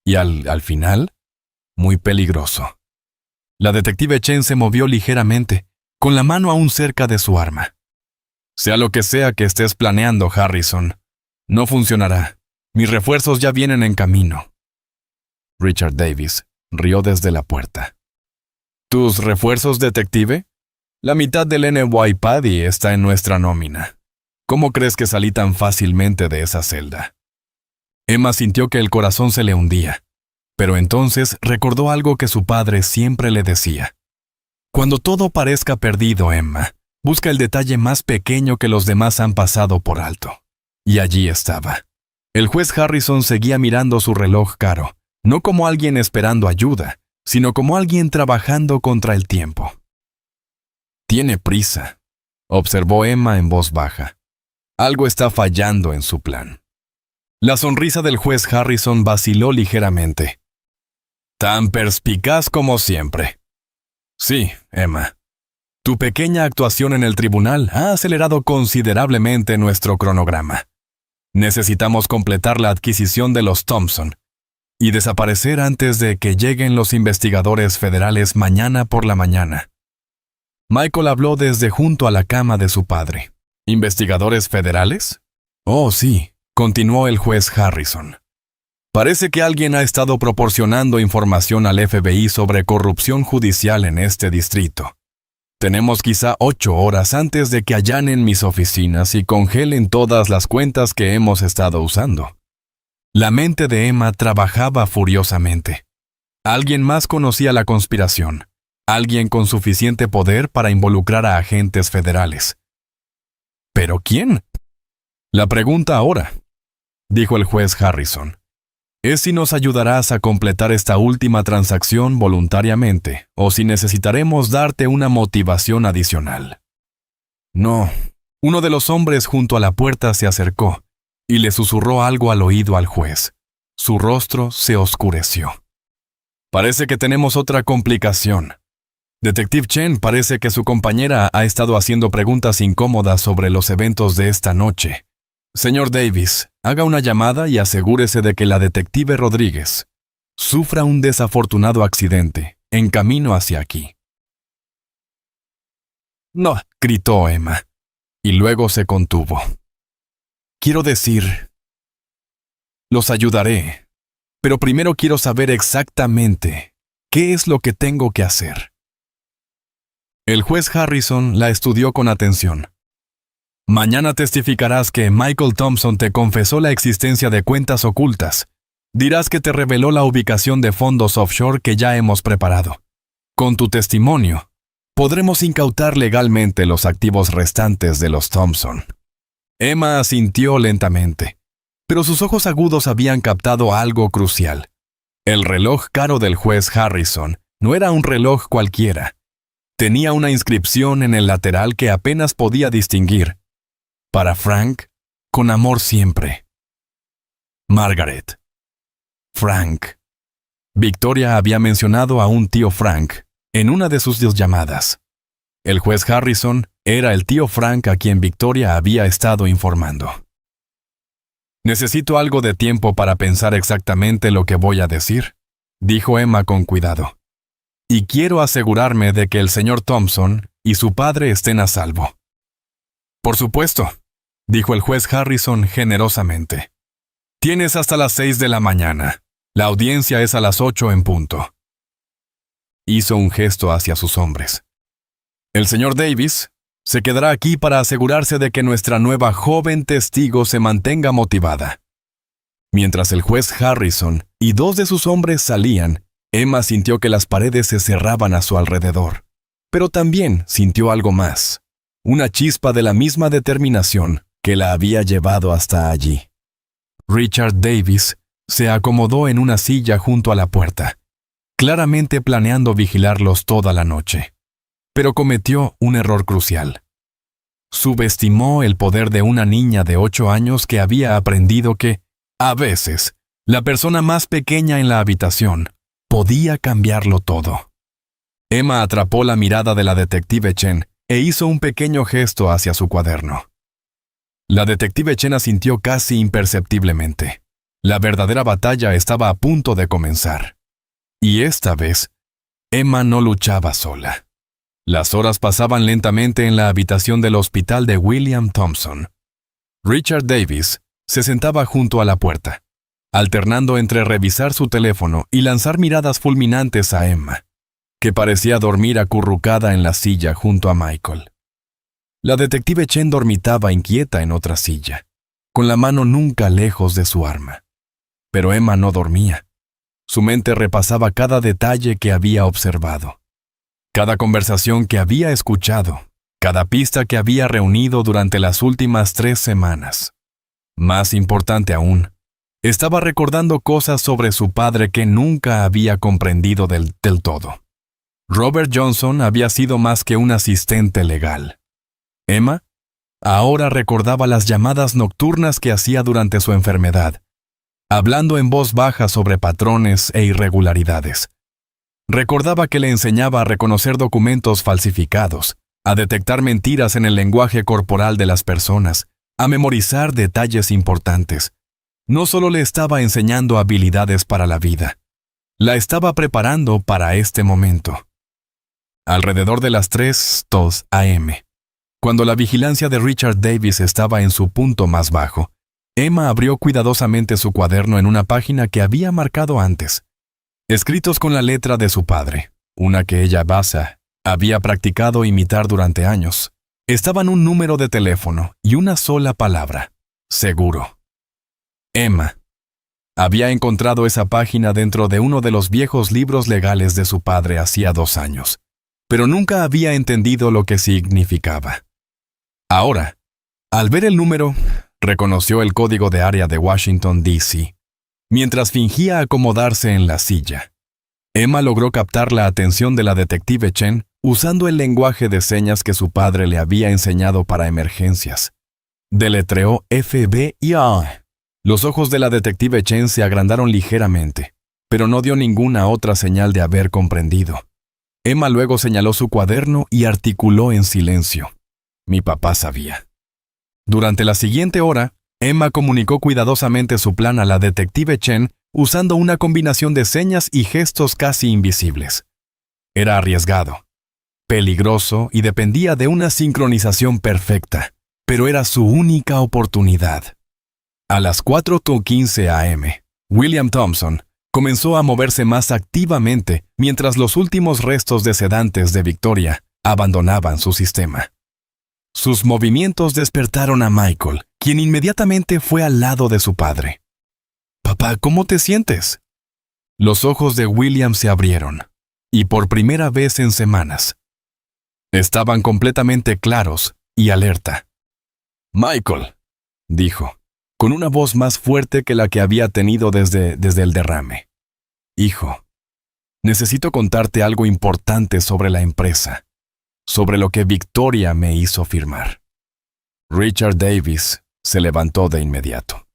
Y al final, muy peligroso. La detective Chen se movió ligeramente, con la mano aún cerca de su arma. Sea lo que sea que estés planeando, Harrison, no funcionará. Mis refuerzos ya vienen en camino. Richard Davis rió desde la puerta. ¿Tus refuerzos, detective? La mitad del NYPD está en nuestra nómina. ¿Cómo crees que salí tan fácilmente de esa celda? Emma sintió que el corazón se le hundía, pero entonces recordó algo que su padre siempre le decía. Cuando todo parezca perdido, Emma, busca el detalle más pequeño que los demás han pasado por alto. Y allí estaba. El juez Harrison seguía mirando su reloj caro, no como alguien esperando ayuda, sino como alguien trabajando contra el tiempo. Tiene prisa, observó Emma en voz baja. Algo está fallando en su plan. La sonrisa del juez Harrison vaciló ligeramente. Tan perspicaz como siempre. Sí, Emma. Tu pequeña actuación en el tribunal ha acelerado considerablemente nuestro cronograma. Necesitamos completar la adquisición de los Thompson y desaparecer antes de que lleguen los investigadores federales mañana por la mañana. Michael habló desde junto a la cama de su padre. ¿Investigadores federales? Oh, sí, continuó el juez Harrison. Parece que alguien ha estado proporcionando información al FBI sobre corrupción judicial en este distrito. Tenemos quizá 8 horas antes de que allanen mis oficinas y congelen todas las cuentas que hemos estado usando. La mente de Emma trabajaba furiosamente. Alguien más conocía la conspiración. Alguien con suficiente poder para involucrar a agentes federales. ¿Pero quién? La pregunta ahora, dijo el juez Harrison, es si nos ayudarás a completar esta última transacción voluntariamente o si necesitaremos darte una motivación adicional. No. Uno de los hombres junto a la puerta se acercó y le susurró algo al oído al juez. Su rostro se oscureció. Parece que tenemos otra complicación. Detective Chen parece que su compañera ha estado haciendo preguntas incómodas sobre los eventos de esta noche. Señor Davis, haga una llamada y asegúrese de que la detective Rodríguez sufra un desafortunado accidente en camino hacia aquí. No, gritó Emma, y luego se contuvo. Quiero decir, los ayudaré, pero primero quiero saber exactamente qué es lo que tengo que hacer. El juez Harrison la estudió con atención. Mañana testificarás que Michael Thompson te confesó la existencia de cuentas ocultas. Dirás que te reveló la ubicación de fondos offshore que ya hemos preparado. Con tu testimonio, podremos incautar legalmente los activos restantes de los Thompson. Emma asintió lentamente, pero sus ojos agudos habían captado algo crucial. El reloj caro del juez Harrison no era un reloj cualquiera. Tenía una inscripción en el lateral que apenas podía distinguir. Para Frank, con amor siempre. Margaret. Frank. Victoria había mencionado a un tío Frank en una de sus llamadas. El juez Harrison era el tío Frank a quien Victoria había estado informando. Necesito algo de tiempo para pensar exactamente lo que voy a decir, dijo Emma con cuidado. Y quiero asegurarme de que el señor Thompson y su padre estén a salvo. Por supuesto, dijo el juez Harrison generosamente. Tienes hasta las 6 de la mañana. La audiencia es a las 8 en punto. Hizo un gesto hacia sus hombres. El señor Davis se quedará aquí para asegurarse de que nuestra nueva joven testigo se mantenga motivada. Mientras el juez Harrison y 2 de sus hombres salían, Emma sintió que las paredes se cerraban a su alrededor. Pero también sintió algo más. Una chispa de la misma determinación que la había llevado hasta allí. Richard Davis se acomodó en una silla junto a la puerta, claramente planeando vigilarlos toda la noche. Pero cometió un error crucial. Subestimó el poder de una niña de 8 años que había aprendido que, a veces, la persona más pequeña en la habitación podía cambiarlo todo. Emma atrapó la mirada de la detective Chen e hizo un pequeño gesto hacia su cuaderno. La detective Chen asintió casi imperceptiblemente. La verdadera batalla estaba a punto de comenzar. Y esta vez, Emma no luchaba sola. Las horas pasaban lentamente en la habitación del hospital de William Thompson. Richard Davis se sentaba junto a la puerta, alternando entre revisar su teléfono y lanzar miradas fulminantes a Emma, que parecía dormir acurrucada en la silla junto a Michael. La detective Chen dormitaba inquieta en otra silla, con la mano nunca lejos de su arma. Pero Emma no dormía. Su mente repasaba cada detalle que había observado, cada conversación que había escuchado, cada pista que había reunido durante las últimas 3 semanas. Más importante aún, estaba recordando cosas sobre su padre que nunca había comprendido del todo. Robert Johnson había sido más que un asistente legal. Emma ahora recordaba las llamadas nocturnas que hacía durante su enfermedad, hablando en voz baja sobre patrones e irregularidades. Recordaba que le enseñaba a reconocer documentos falsificados, a detectar mentiras en el lenguaje corporal de las personas, a memorizar detalles importantes. No solo le estaba enseñando habilidades para la vida, la estaba preparando para este momento. Alrededor de las 3:02 a.m., cuando la vigilancia de Richard Davis estaba en su punto más bajo, Emma abrió cuidadosamente su cuaderno en una página que había marcado antes. Escritos con la letra de su padre, una que ella había practicado imitar durante años, estaban un número de teléfono y una sola palabra: seguro. Emma había encontrado esa página dentro de uno de los viejos libros legales de su padre hacía 2 años, pero nunca había entendido lo que significaba. Ahora, al ver el número, reconoció el código de área de Washington, D.C. Mientras fingía acomodarse en la silla, Emma logró captar la atención de la detective Chen usando el lenguaje de señas que su padre le había enseñado para emergencias. Deletreó FBI. Los ojos de la detective Chen se agrandaron ligeramente, pero no dio ninguna otra señal de haber comprendido. Emma luego señaló su cuaderno y articuló en silencio: mi papá sabía. Durante la siguiente hora, Emma comunicó cuidadosamente su plan a la detective Chen usando una combinación de señas y gestos casi invisibles. Era arriesgado, peligroso y dependía de una sincronización perfecta, pero era su única oportunidad. A las 4:15 a.m., William Thompson comenzó a moverse más activamente mientras los últimos restos de sedantes de Victoria abandonaban su sistema. Sus movimientos despertaron a Michael, quien inmediatamente fue al lado de su padre. «Papá, ¿cómo te sientes?» Los ojos de William se abrieron, y por primera vez en semanas, estaban completamente claros y alerta. «Michael», dijo, con una voz más fuerte que la que había tenido desde el derrame. «Hijo, necesito contarte algo importante sobre la empresa, sobre lo que Victoria me hizo firmar». Richard Davis se levantó de inmediato,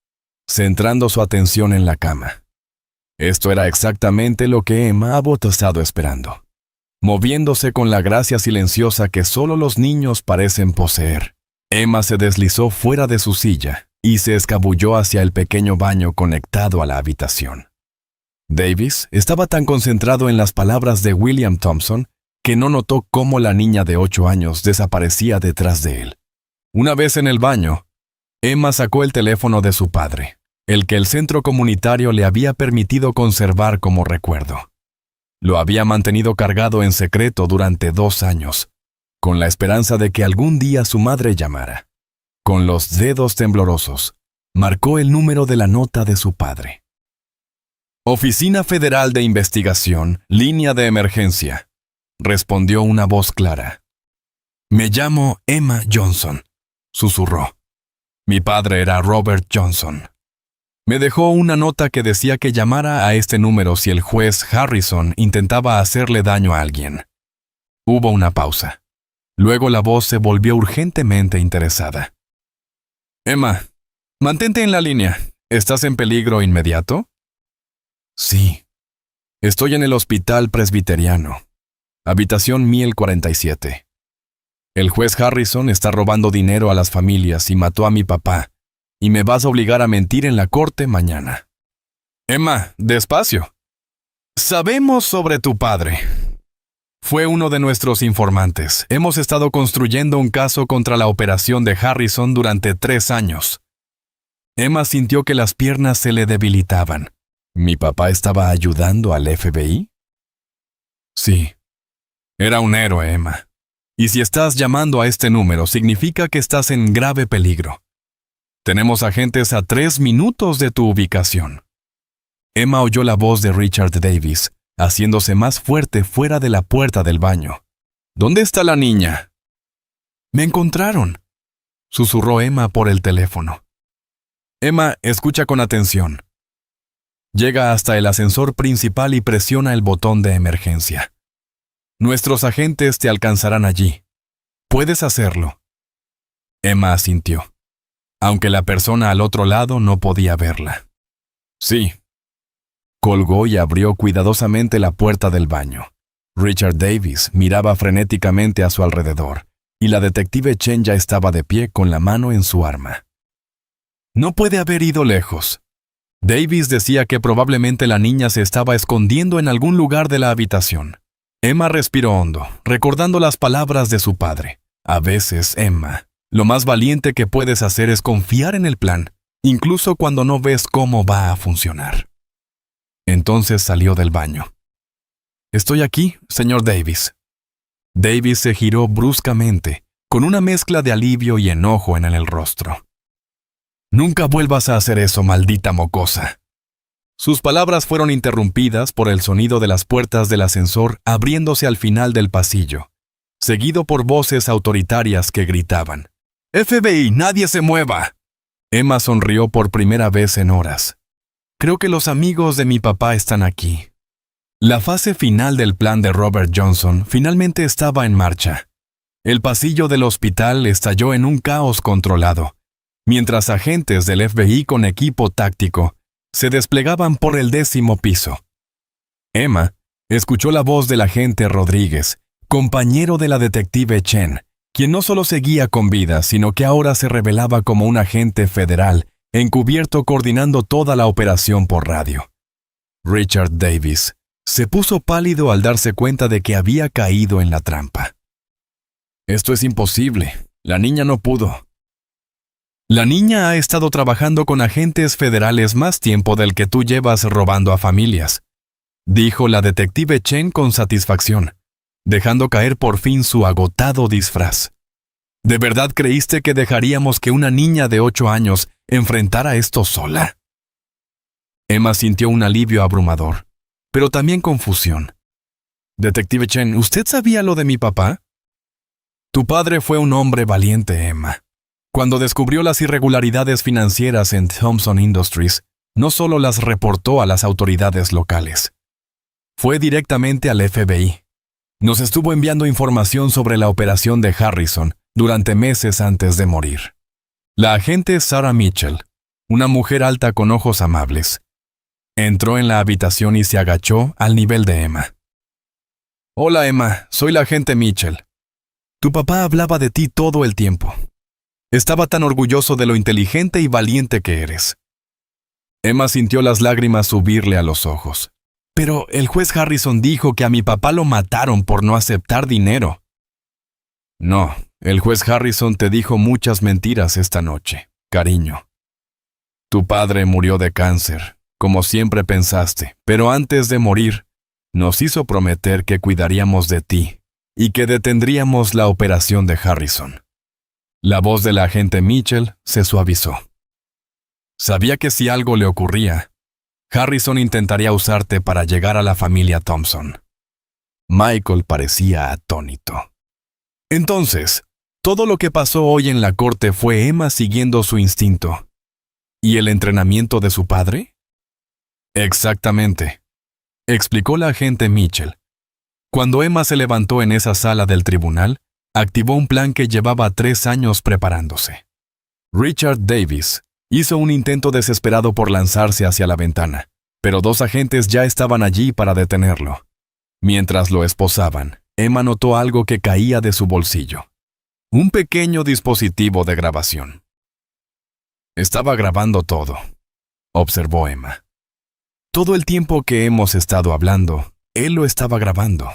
centrando su atención en la cama. Esto era exactamente lo que Emma había estado esperando. Moviéndose con la gracia silenciosa que solo los niños parecen poseer, Emma se deslizó fuera de su silla y se escabulló hacia el pequeño baño conectado a la habitación. Davis estaba tan concentrado en las palabras de William Thompson que no notó cómo la niña de 8 años desaparecía detrás de él. Una vez en el baño, Emma sacó el teléfono de su padre, el que el centro comunitario le había permitido conservar como recuerdo. Lo había mantenido cargado en secreto durante 2 años, con la esperanza de que algún día su madre llamara. Con los dedos temblorosos, marcó el número de la nota de su padre. «Oficina Federal de Investigación, línea de emergencia», respondió una voz clara. «Me llamo Emma Johnson», susurró. «Mi padre era Robert Johnson. Me dejó una nota que decía que llamara a este número si el juez Harrison intentaba hacerle daño a alguien». Hubo una pausa. Luego la voz se volvió urgentemente interesada. «Emma, mantente en la línea. ¿Estás en peligro inmediato?» «Sí. Estoy en el hospital presbiteriano. Habitación 1047. El juez Harrison está robando dinero a las familias y mató a mi papá, y me vas a obligar a mentir en la corte mañana». Emma, despacio. Sabemos sobre tu padre. Fue uno de nuestros informantes. Hemos estado construyendo un caso contra la operación de Harrison durante 3 años. Emma sintió que las piernas se le debilitaban. ¿Mi papá estaba ayudando al FBI? Sí. Era un héroe, Emma. Y si estás llamando a este número, significa que estás en grave peligro. Tenemos agentes a 3 minutos de tu ubicación. Emma oyó la voz de Richard Davis, haciéndose más fuerte fuera de la puerta del baño. ¿Dónde está la niña? Me encontraron, susurró Emma por el teléfono. Emma, escucha con atención. Llega hasta el ascensor principal y presiona el botón de emergencia. Nuestros agentes te alcanzarán allí. Puedes hacerlo. Emma asintió, aunque la persona al otro lado no podía verla. Sí. Colgó y abrió cuidadosamente la puerta del baño. Richard Davis miraba frenéticamente a su alrededor, y la detective Chen ya estaba de pie con la mano en su arma. No puede haber ido lejos. Davis decía que probablemente la niña se estaba escondiendo en algún lugar de la habitación. Emma respiró hondo, recordando las palabras de su padre. A veces, Emma, lo más valiente que puedes hacer es confiar en el plan, incluso cuando no ves cómo va a funcionar. Entonces salió del baño. Estoy aquí, señor Davis. Davis se giró bruscamente, con una mezcla de alivio y enojo en el rostro. Nunca vuelvas a hacer eso, maldita mocosa. Sus palabras fueron interrumpidas por el sonido de las puertas del ascensor abriéndose al final del pasillo, seguido por voces autoritarias que gritaban: «FBI, nadie se mueva». Emma sonrió por primera vez en horas. Creo que los amigos de mi papá están aquí. La fase final del plan de Robert Johnson finalmente estaba en marcha. El pasillo del hospital estalló en un caos controlado, mientras agentes del FBI con equipo táctico se desplegaban por el 10º piso. Emma escuchó la voz del agente Rodríguez, compañero de la detective Chen, quien no solo seguía con vida, sino que ahora se revelaba como un agente federal encubierto coordinando toda la operación por radio. Richard Davis se puso pálido al darse cuenta de que había caído en la trampa. Esto es imposible. La niña no pudo. La niña ha estado trabajando con agentes federales más tiempo del que tú llevas robando a familias, dijo la detective Chen con satisfacción, dejando caer por fin su agotado disfraz. ¿De verdad creíste que dejaríamos que una niña de 8 años enfrentara esto sola? Emma sintió un alivio abrumador, pero también confusión. Detective Chen, ¿usted sabía lo de mi papá? Tu padre fue un hombre valiente, Emma. Cuando descubrió las irregularidades financieras en Thompson Industries, no solo las reportó a las autoridades locales. Fue directamente al FBI. Nos estuvo enviando información sobre la operación de Harrison durante meses antes de morir. La agente Sarah Mitchell, una mujer alta con ojos amables, entró en la habitación y se agachó al nivel de Emma. Hola, Emma, soy la agente Mitchell. Tu papá hablaba de ti todo el tiempo. Estaba tan orgulloso de lo inteligente y valiente que eres. Emma sintió las lágrimas subirle a los ojos. Pero el juez Harrison dijo que a mi papá lo mataron por no aceptar dinero. No, el juez Harrison te dijo muchas mentiras esta noche, cariño. Tu padre murió de cáncer, como siempre pensaste, pero antes de morir, nos hizo prometer que cuidaríamos de ti y que detendríamos la operación de Harrison. La voz de la agente Mitchell se suavizó. Sabía que si algo le ocurría, Harrison intentaría usarte para llegar a la familia Thompson. Michael parecía atónito. Entonces, todo lo que pasó hoy en la corte fue Emma siguiendo su instinto. ¿Y el entrenamiento de su padre? Exactamente, explicó la agente Mitchell. Cuando Emma se levantó en esa sala del tribunal, activó un plan que llevaba 3 años preparándose. Richard Davis hizo un intento desesperado por lanzarse hacia la ventana, pero 2 agentes ya estaban allí para detenerlo. Mientras lo esposaban, Emma notó algo que caía de su bolsillo. Un pequeño dispositivo de grabación. Estaba grabando todo, observó Emma. Todo el tiempo que hemos estado hablando, él lo estaba grabando.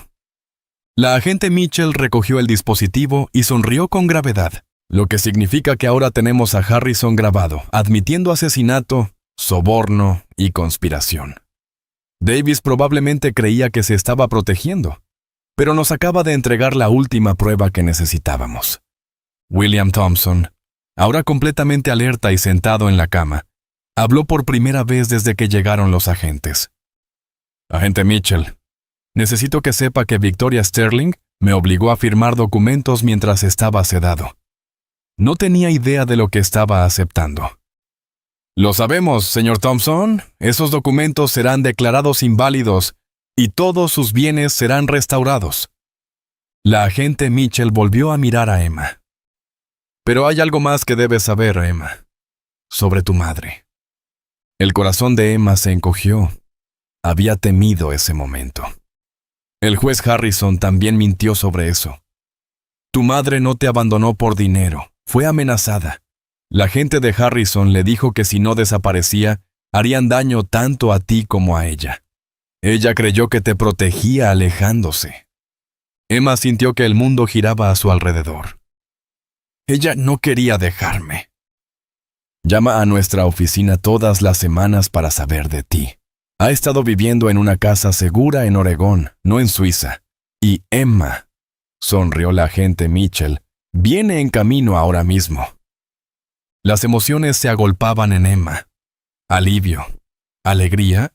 La agente Mitchell recogió el dispositivo y sonrió con gravedad, lo que significa que ahora tenemos a Harrison grabado, admitiendo asesinato, soborno y conspiración. Davis probablemente creía que se estaba protegiendo, pero nos acaba de entregar la última prueba que necesitábamos. William Thompson, ahora completamente alerta y sentado en la cama, habló por primera vez desde que llegaron los agentes. Agente Mitchell, necesito que sepa que Victoria Sterling me obligó a firmar documentos mientras estaba sedado. No tenía idea de lo que estaba aceptando. Lo sabemos, señor Thompson. Esos documentos serán declarados inválidos y todos sus bienes serán restaurados. La agente Mitchell volvió a mirar a Emma. Pero hay algo más que debes saber, Emma, sobre tu madre. El corazón de Emma se encogió. Había temido ese momento. El juez Harrison también mintió sobre eso. Tu madre no te abandonó por dinero, fue amenazada. La gente de Harrison le dijo que si no desaparecía, harían daño tanto a ti como a ella. Ella creyó que te protegía alejándose. Emma sintió que el mundo giraba a su alrededor. Ella no quería dejarme. Llama a nuestra oficina todas las semanas para saber de ti. Ha estado viviendo en una casa segura en Oregón, no en Suiza. Y Emma, sonrió la agente Mitchell, viene en camino ahora mismo. Las emociones se agolpaban en Emma. Alivio, alegría,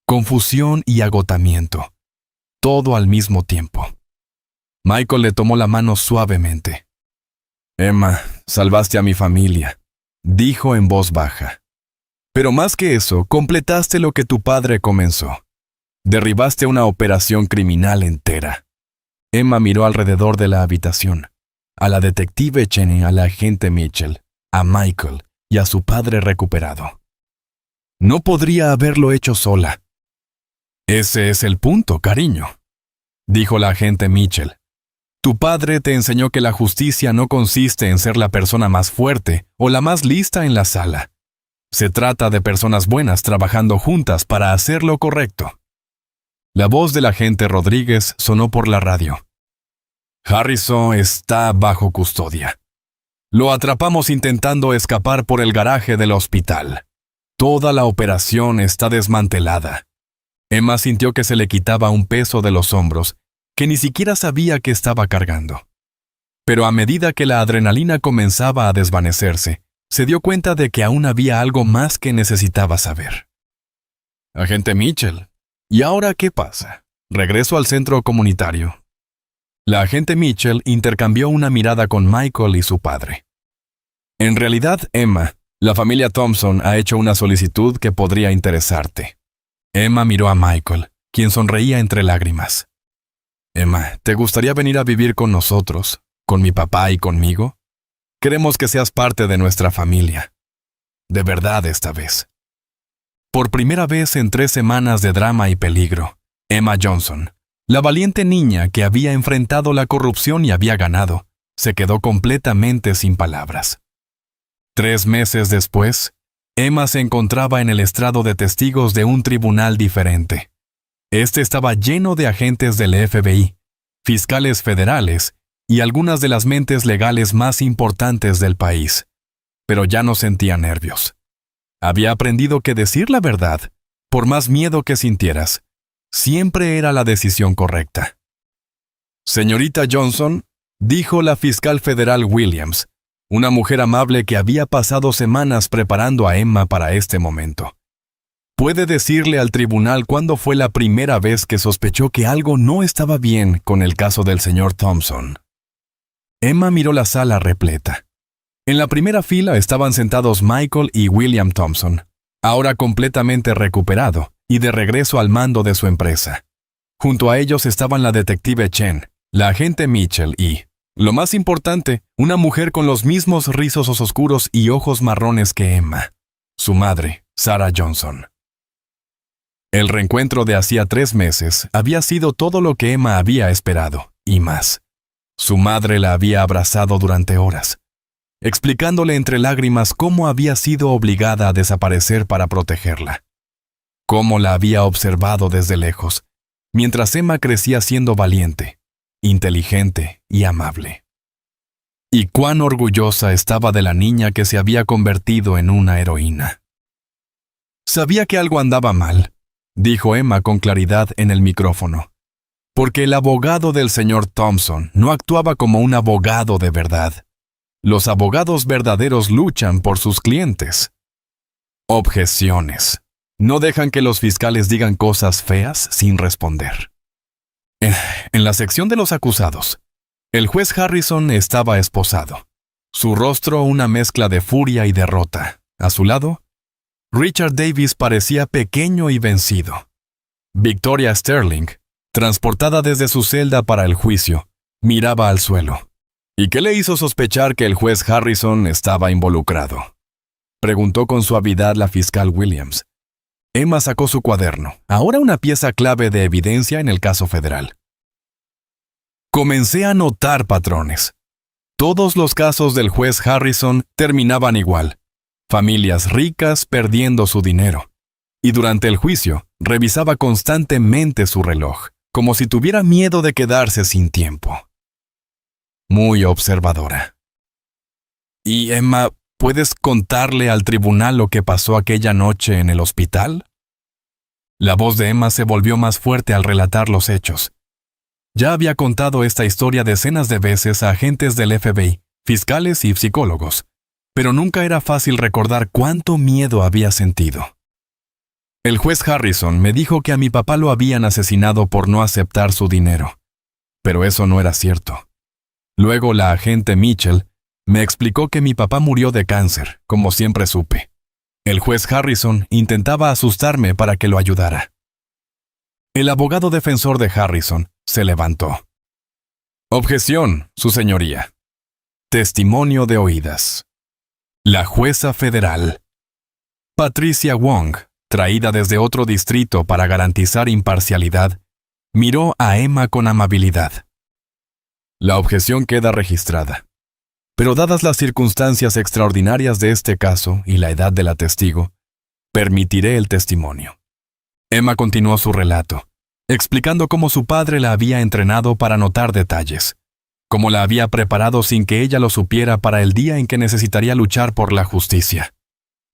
confusión y agotamiento. Todo al mismo tiempo. Michael le tomó la mano suavemente. Emma, salvaste a mi familia, dijo en voz baja. Pero más que eso, completaste lo que tu padre comenzó. Derribaste una operación criminal entera. Emma miró alrededor de la habitación, a la detective Cheney, a la agente Mitchell, a Michael y a su padre recuperado. No podría haberlo hecho sola. Ese es el punto, cariño, dijo la agente Mitchell. Tu padre te enseñó que la justicia no consiste en ser la persona más fuerte o la más lista en la sala. Se trata de personas buenas trabajando juntas para hacer lo correcto. La voz del agente Rodríguez sonó por la radio. Harrison está bajo custodia. Lo atrapamos intentando escapar por el garaje del hospital. Toda la operación está desmantelada. Emma sintió que se le quitaba un peso de los hombros que ni siquiera sabía que estaba cargando. Pero a medida que la adrenalina comenzaba a desvanecerse, se dio cuenta de que aún había algo más que necesitaba saber. Agente Mitchell, ¿y ahora qué pasa? Regreso al centro comunitario. La agente Mitchell intercambió una mirada con Michael y su padre. En realidad, Emma, la familia Thompson ha hecho una solicitud que podría interesarte. Emma miró a Michael, quien sonreía entre lágrimas. Emma, ¿te gustaría venir a vivir con nosotros, con mi papá y conmigo? Queremos que seas parte de nuestra familia. De verdad esta vez. Por primera vez en 3 semanas de drama y peligro, Emma Johnson, la valiente niña que había enfrentado la corrupción y había ganado, se quedó completamente sin palabras. 3 meses después, Emma se encontraba en el estrado de testigos de un tribunal diferente. Este estaba lleno de agentes del FBI, fiscales federales y algunas de las mentes legales más importantes del país. Pero ya no sentía nervios. Había aprendido que decir la verdad, por más miedo que sintieras, siempre era la decisión correcta. Señorita Johnson, dijo la fiscal federal Williams, una mujer amable que había pasado semanas preparando a Emma para este momento. ¿Puede decirle al tribunal cuándo fue la primera vez que sospechó que algo no estaba bien con el caso del señor Thompson? Emma miró la sala repleta. En la primera fila estaban sentados Michael y William Thompson, ahora completamente recuperado y de regreso al mando de su empresa. Junto a ellos estaban la detective Chen, la agente Mitchell y, lo más importante, una mujer con los mismos rizos oscuros y ojos marrones que Emma, su madre, Sarah Johnson. El reencuentro de hacía 3 meses había sido todo lo que Emma había esperado, y más. Su madre la había abrazado durante horas, explicándole entre lágrimas cómo había sido obligada a desaparecer para protegerla. cómo la había observado desde lejos, mientras Emma crecía siendo valiente, inteligente y amable. Y cuán orgullosa estaba de la niña que se había convertido en una heroína. Sabía que algo andaba mal, dijo Emma con claridad en el micrófono, porque el abogado del señor Thompson no actuaba como un abogado de verdad. Los abogados verdaderos luchan por sus clientes. Objeciones. No dejan que los fiscales digan cosas feas sin responder. En la sección de los acusados, el juez Harrison estaba esposado. Su rostro una mezcla de furia y derrota. A su lado, Richard Davis parecía pequeño y vencido. Victoria Sterling, transportada desde su celda para el juicio, miraba al suelo. ¿Y qué le hizo sospechar que el juez Harrison estaba involucrado?, preguntó con suavidad la fiscal Williams. Emma sacó su cuaderno, ahora una pieza clave de evidencia en el caso federal. Comencé a notar patrones. Todos los casos del juez Harrison terminaban igual. Familias ricas perdiendo su dinero. Y durante el juicio, revisaba constantemente su reloj, como si tuviera miedo de quedarse sin tiempo. Muy observadora. ¿Y Emma, puedes contarle al tribunal lo que pasó aquella noche en el hospital? La voz de Emma se volvió más fuerte al relatar los hechos. Ya había contado esta historia decenas de veces a agentes del FBI, fiscales y psicólogos, pero nunca era fácil recordar cuánto miedo había sentido. El juez Harrison me dijo que a mi papá lo habían asesinado por no aceptar su dinero, pero eso no era cierto. Luego la agente Mitchell me explicó que mi papá murió de cáncer, como siempre supe. El juez Harrison intentaba asustarme para que lo ayudara. El abogado defensor de Harrison se levantó. Objeción, su señoría. Testimonio de oídas. La jueza federal, Patricia Wong, traída desde otro distrito para garantizar imparcialidad, miró a Emma con amabilidad. La objeción queda registrada. Pero dadas las circunstancias extraordinarias de este caso y la edad de la testigo, permitiré el testimonio. Emma continuó su relato, explicando cómo su padre la había entrenado para notar detalles, cómo la había preparado sin que ella lo supiera para el día en que necesitaría luchar por la justicia.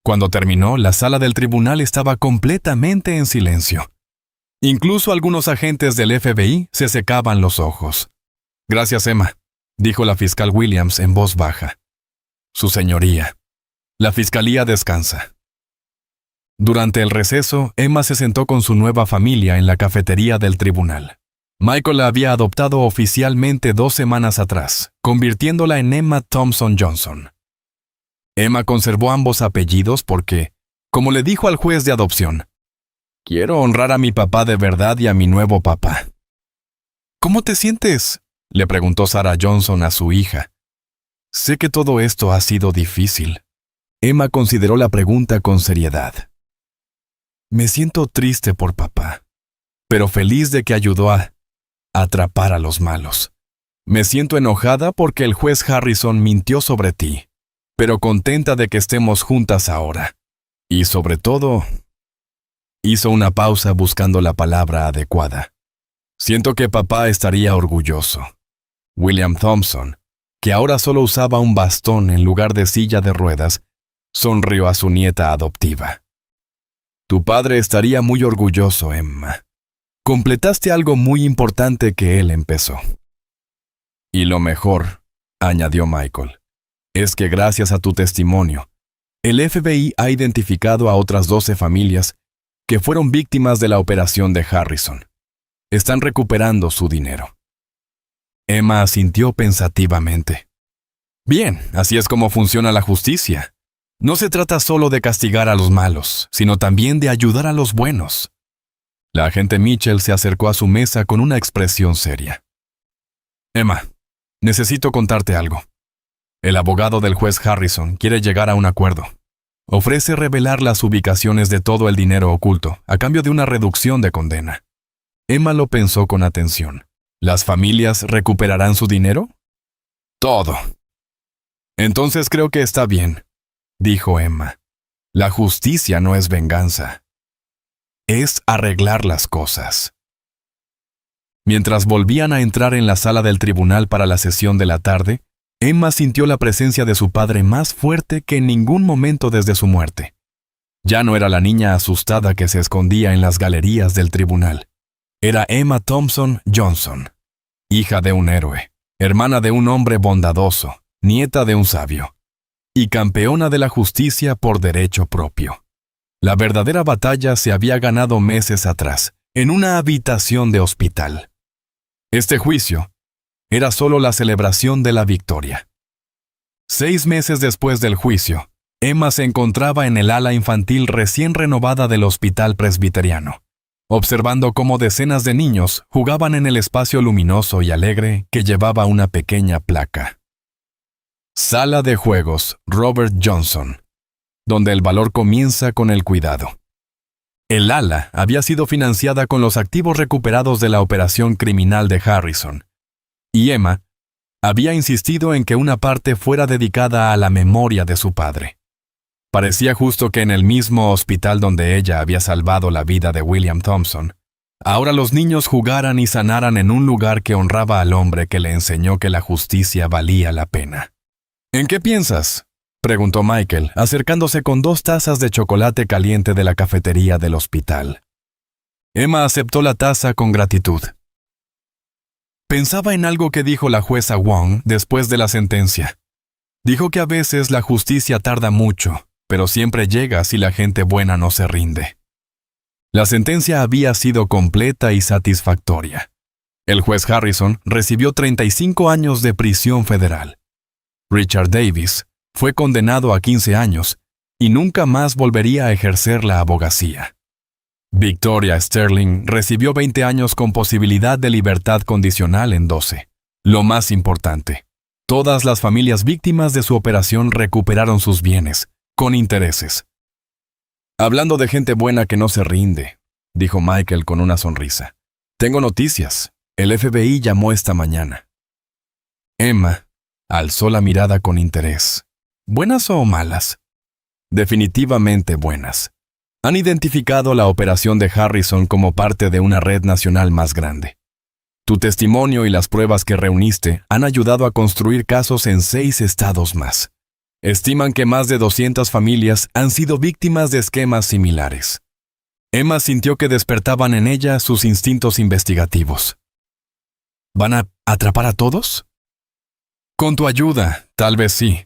Cuando terminó, la sala del tribunal estaba completamente en silencio. Incluso algunos agentes del FBI se secaban los ojos. Gracias, Emma, dijo la fiscal Williams en voz baja. Su señoría, la fiscalía descansa. Durante el receso, Emma se sentó con su nueva familia en la cafetería del tribunal. Michael la había adoptado oficialmente 2 semanas atrás, convirtiéndola en Emma Thompson Johnson. Emma conservó ambos apellidos porque, como le dijo al juez de adopción, quiero honrar a mi papá de verdad y a mi nuevo papá. ¿Cómo te sientes?, le preguntó Sarah Johnson a su hija. Sé que todo esto ha sido difícil. Emma consideró la pregunta con seriedad. Me siento triste por papá, pero feliz de que ayudó a atrapar a los malos. Me siento enojada porque el juez Harrison mintió sobre ti, pero contenta de que estemos juntas ahora. Y sobre todo, hizo una pausa buscando la palabra adecuada. Siento que papá estaría orgulloso. William Thompson, que ahora solo usaba un bastón en lugar de silla de ruedas, sonrió a su nieta adoptiva. Tu padre estaría muy orgulloso, Emma. Completaste algo muy importante que él empezó. Y lo mejor, añadió Michael, es que gracias a tu testimonio, el FBI ha identificado a otras 12 familias que fueron víctimas de la operación de Harrison. Están recuperando su dinero. Emma asintió pensativamente. Bien, así es como funciona la justicia. No se trata solo de castigar a los malos, sino también de ayudar a los buenos. La agente Mitchell se acercó a su mesa con una expresión seria. Emma, necesito contarte algo. El abogado del juez Harrison quiere llegar a un acuerdo. Ofrece revelar las ubicaciones de todo el dinero oculto a cambio de una reducción de condena. Emma lo pensó con atención. ¿Las familias recuperarán su dinero? Todo. Entonces creo que está bien, dijo Emma. La justicia no es venganza. es arreglar las cosas. Mientras volvían a entrar en la sala del tribunal para la sesión de la tarde, Emma sintió la presencia de su padre más fuerte que en ningún momento desde su muerte. Ya no era la niña asustada que se escondía en las galerías del tribunal. Era Emma Thompson Johnson, hija de un héroe, hermana de un hombre bondadoso, nieta de un sabio, y campeona de la justicia por derecho propio. La verdadera batalla se había ganado meses atrás, en una habitación de hospital. Este juicio era solo la celebración de la victoria. 6 meses después del juicio, Emma se encontraba en el ala infantil recién renovada del Hospital Presbiteriano, observando cómo decenas de niños jugaban en el espacio luminoso y alegre que llevaba una pequeña placa. Sala de Juegos Robert Johnson, donde el valor comienza con el cuidado. El ala había sido financiada con los activos recuperados de la operación criminal de Harrison, y Emma había insistido en que una parte fuera dedicada a la memoria de su padre. Parecía justo que en el mismo hospital donde ella había salvado la vida de William Thompson, ahora los niños jugaran y sanaran en un lugar que honraba al hombre que le enseñó que la justicia valía la pena. ¿En qué piensas?, preguntó Michael, acercándose con 2 tazas de chocolate caliente de la cafetería del hospital. Emma aceptó la taza con gratitud. Pensaba en algo que dijo la jueza Wong después de la sentencia. Dijo que a veces la justicia tarda mucho, pero siempre llega si la gente buena no se rinde. La sentencia había sido completa y satisfactoria. El juez Harrison recibió 35 años de prisión federal. Richard Davis fue condenado a 15 años y nunca más volvería a ejercer la abogacía. Victoria Sterling recibió 20 años con posibilidad de libertad condicional en 12. Lo más importante, todas las familias víctimas de su operación recuperaron sus bienes, con intereses. Hablando de gente buena que no se rinde, dijo Michael con una sonrisa. Tengo noticias. El FBI llamó esta mañana. Emma alzó la mirada con interés. ¿Buenas o malas? Definitivamente buenas. Han identificado la operación de Harrison como parte de una red nacional más grande. Tu testimonio y las pruebas que reuniste han ayudado a construir casos en 6 estados más. Estiman que más de 200 familias han sido víctimas de esquemas similares. Emma sintió que despertaban en ella sus instintos investigativos. ¿Van a atrapar a todos? Con tu ayuda, tal vez sí.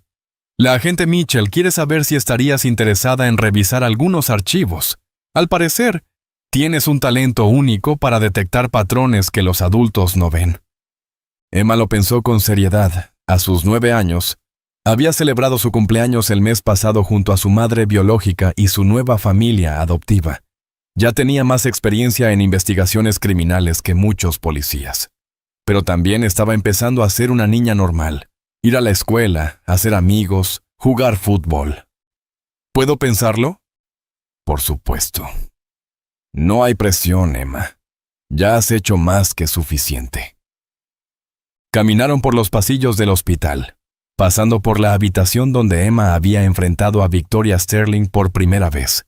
La agente Mitchell quiere saber si estarías interesada en revisar algunos archivos. Al parecer, tienes un talento único para detectar patrones que los adultos no ven. Emma lo pensó con seriedad. A sus 9 años, había celebrado su cumpleaños el mes pasado junto a su madre biológica y su nueva familia adoptiva. Ya tenía más experiencia en investigaciones criminales que muchos policías. Pero también estaba empezando a ser una niña normal. Ir a la escuela, hacer amigos, jugar fútbol. ¿Puedo pensarlo? Por supuesto. No hay presión, Emma. Ya has hecho más que suficiente. Caminaron por los pasillos del hospital, pasando por la habitación donde Emma había enfrentado a Victoria Sterling por primera vez,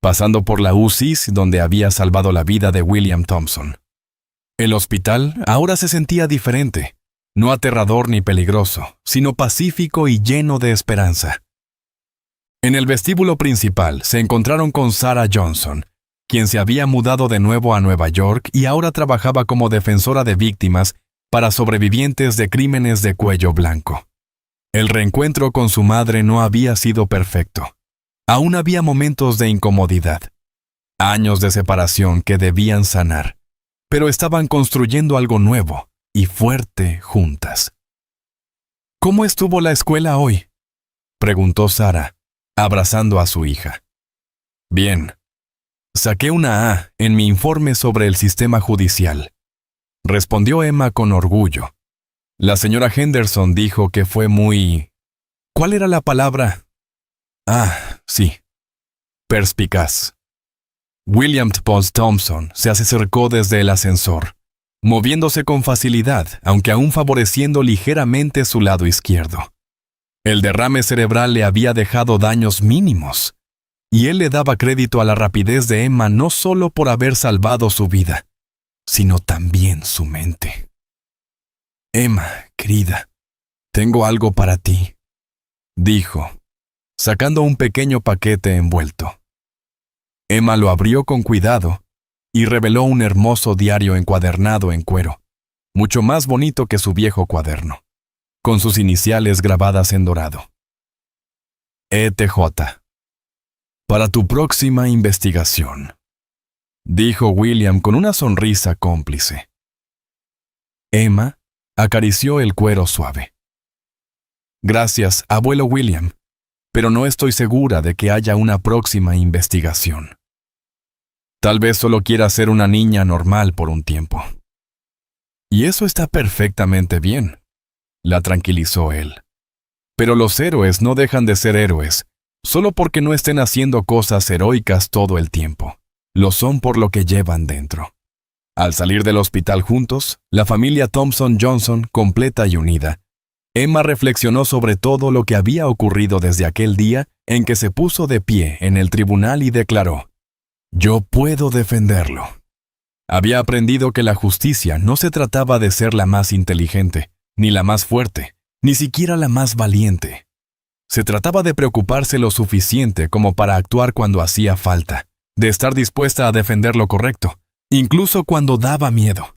pasando por la UCI donde había salvado la vida de William Thompson. El hospital ahora se sentía diferente. No aterrador ni peligroso, sino pacífico y lleno de esperanza. En el vestíbulo principal se encontraron con Sarah Johnson, quien se había mudado de nuevo a Nueva York y ahora trabajaba como defensora de víctimas para sobrevivientes de crímenes de cuello blanco. El reencuentro con su madre no había sido perfecto. Aún había momentos de incomodidad, años de separación que debían sanar, pero estaban construyendo algo nuevo y fuerte juntas. ¿Cómo estuvo la escuela hoy?, preguntó Sarah, abrazando a su hija. Bien. Saqué una A en mi informe sobre el sistema judicial, respondió Emma con orgullo. La señora Henderson dijo que fue muy... ¿Cuál era la palabra? Sí. Perspicaz. William Thompson se acercó desde el ascensor, moviéndose con facilidad, aunque aún favoreciendo ligeramente su lado izquierdo. El derrame cerebral le había dejado daños mínimos, y él le daba crédito a la rapidez de Emma no solo por haber salvado su vida, sino también su mente. «Emma, querida, tengo algo para ti», dijo, sacando un pequeño paquete envuelto. Emma lo abrió con cuidado y reveló un hermoso diario encuadernado en cuero, mucho más bonito que su viejo cuaderno, con sus iniciales grabadas en dorado. E.T.J. «Para tu próxima investigación», dijo William con una sonrisa cómplice. Emma acarició el cuero suave. «Gracias, abuelo William, pero no estoy segura de que haya una próxima investigación. Tal vez solo quiera ser una niña normal por un tiempo». «Y eso está perfectamente bien», la tranquilizó él. «Pero los héroes no dejan de ser héroes, solo porque no estén haciendo cosas heroicas todo el tiempo. Lo son por lo que llevan dentro». Al salir del hospital juntos, la familia Thompson Johnson, completa y unida, Emma reflexionó sobre todo lo que había ocurrido desde aquel día en que se puso de pie en el tribunal y declaró: «Yo puedo defenderlo». Había aprendido que la justicia no se trataba de ser la más inteligente, ni la más fuerte, ni siquiera la más valiente. Se trataba de preocuparse lo suficiente como para actuar cuando hacía falta, de estar dispuesta a defender lo correcto, incluso cuando daba miedo.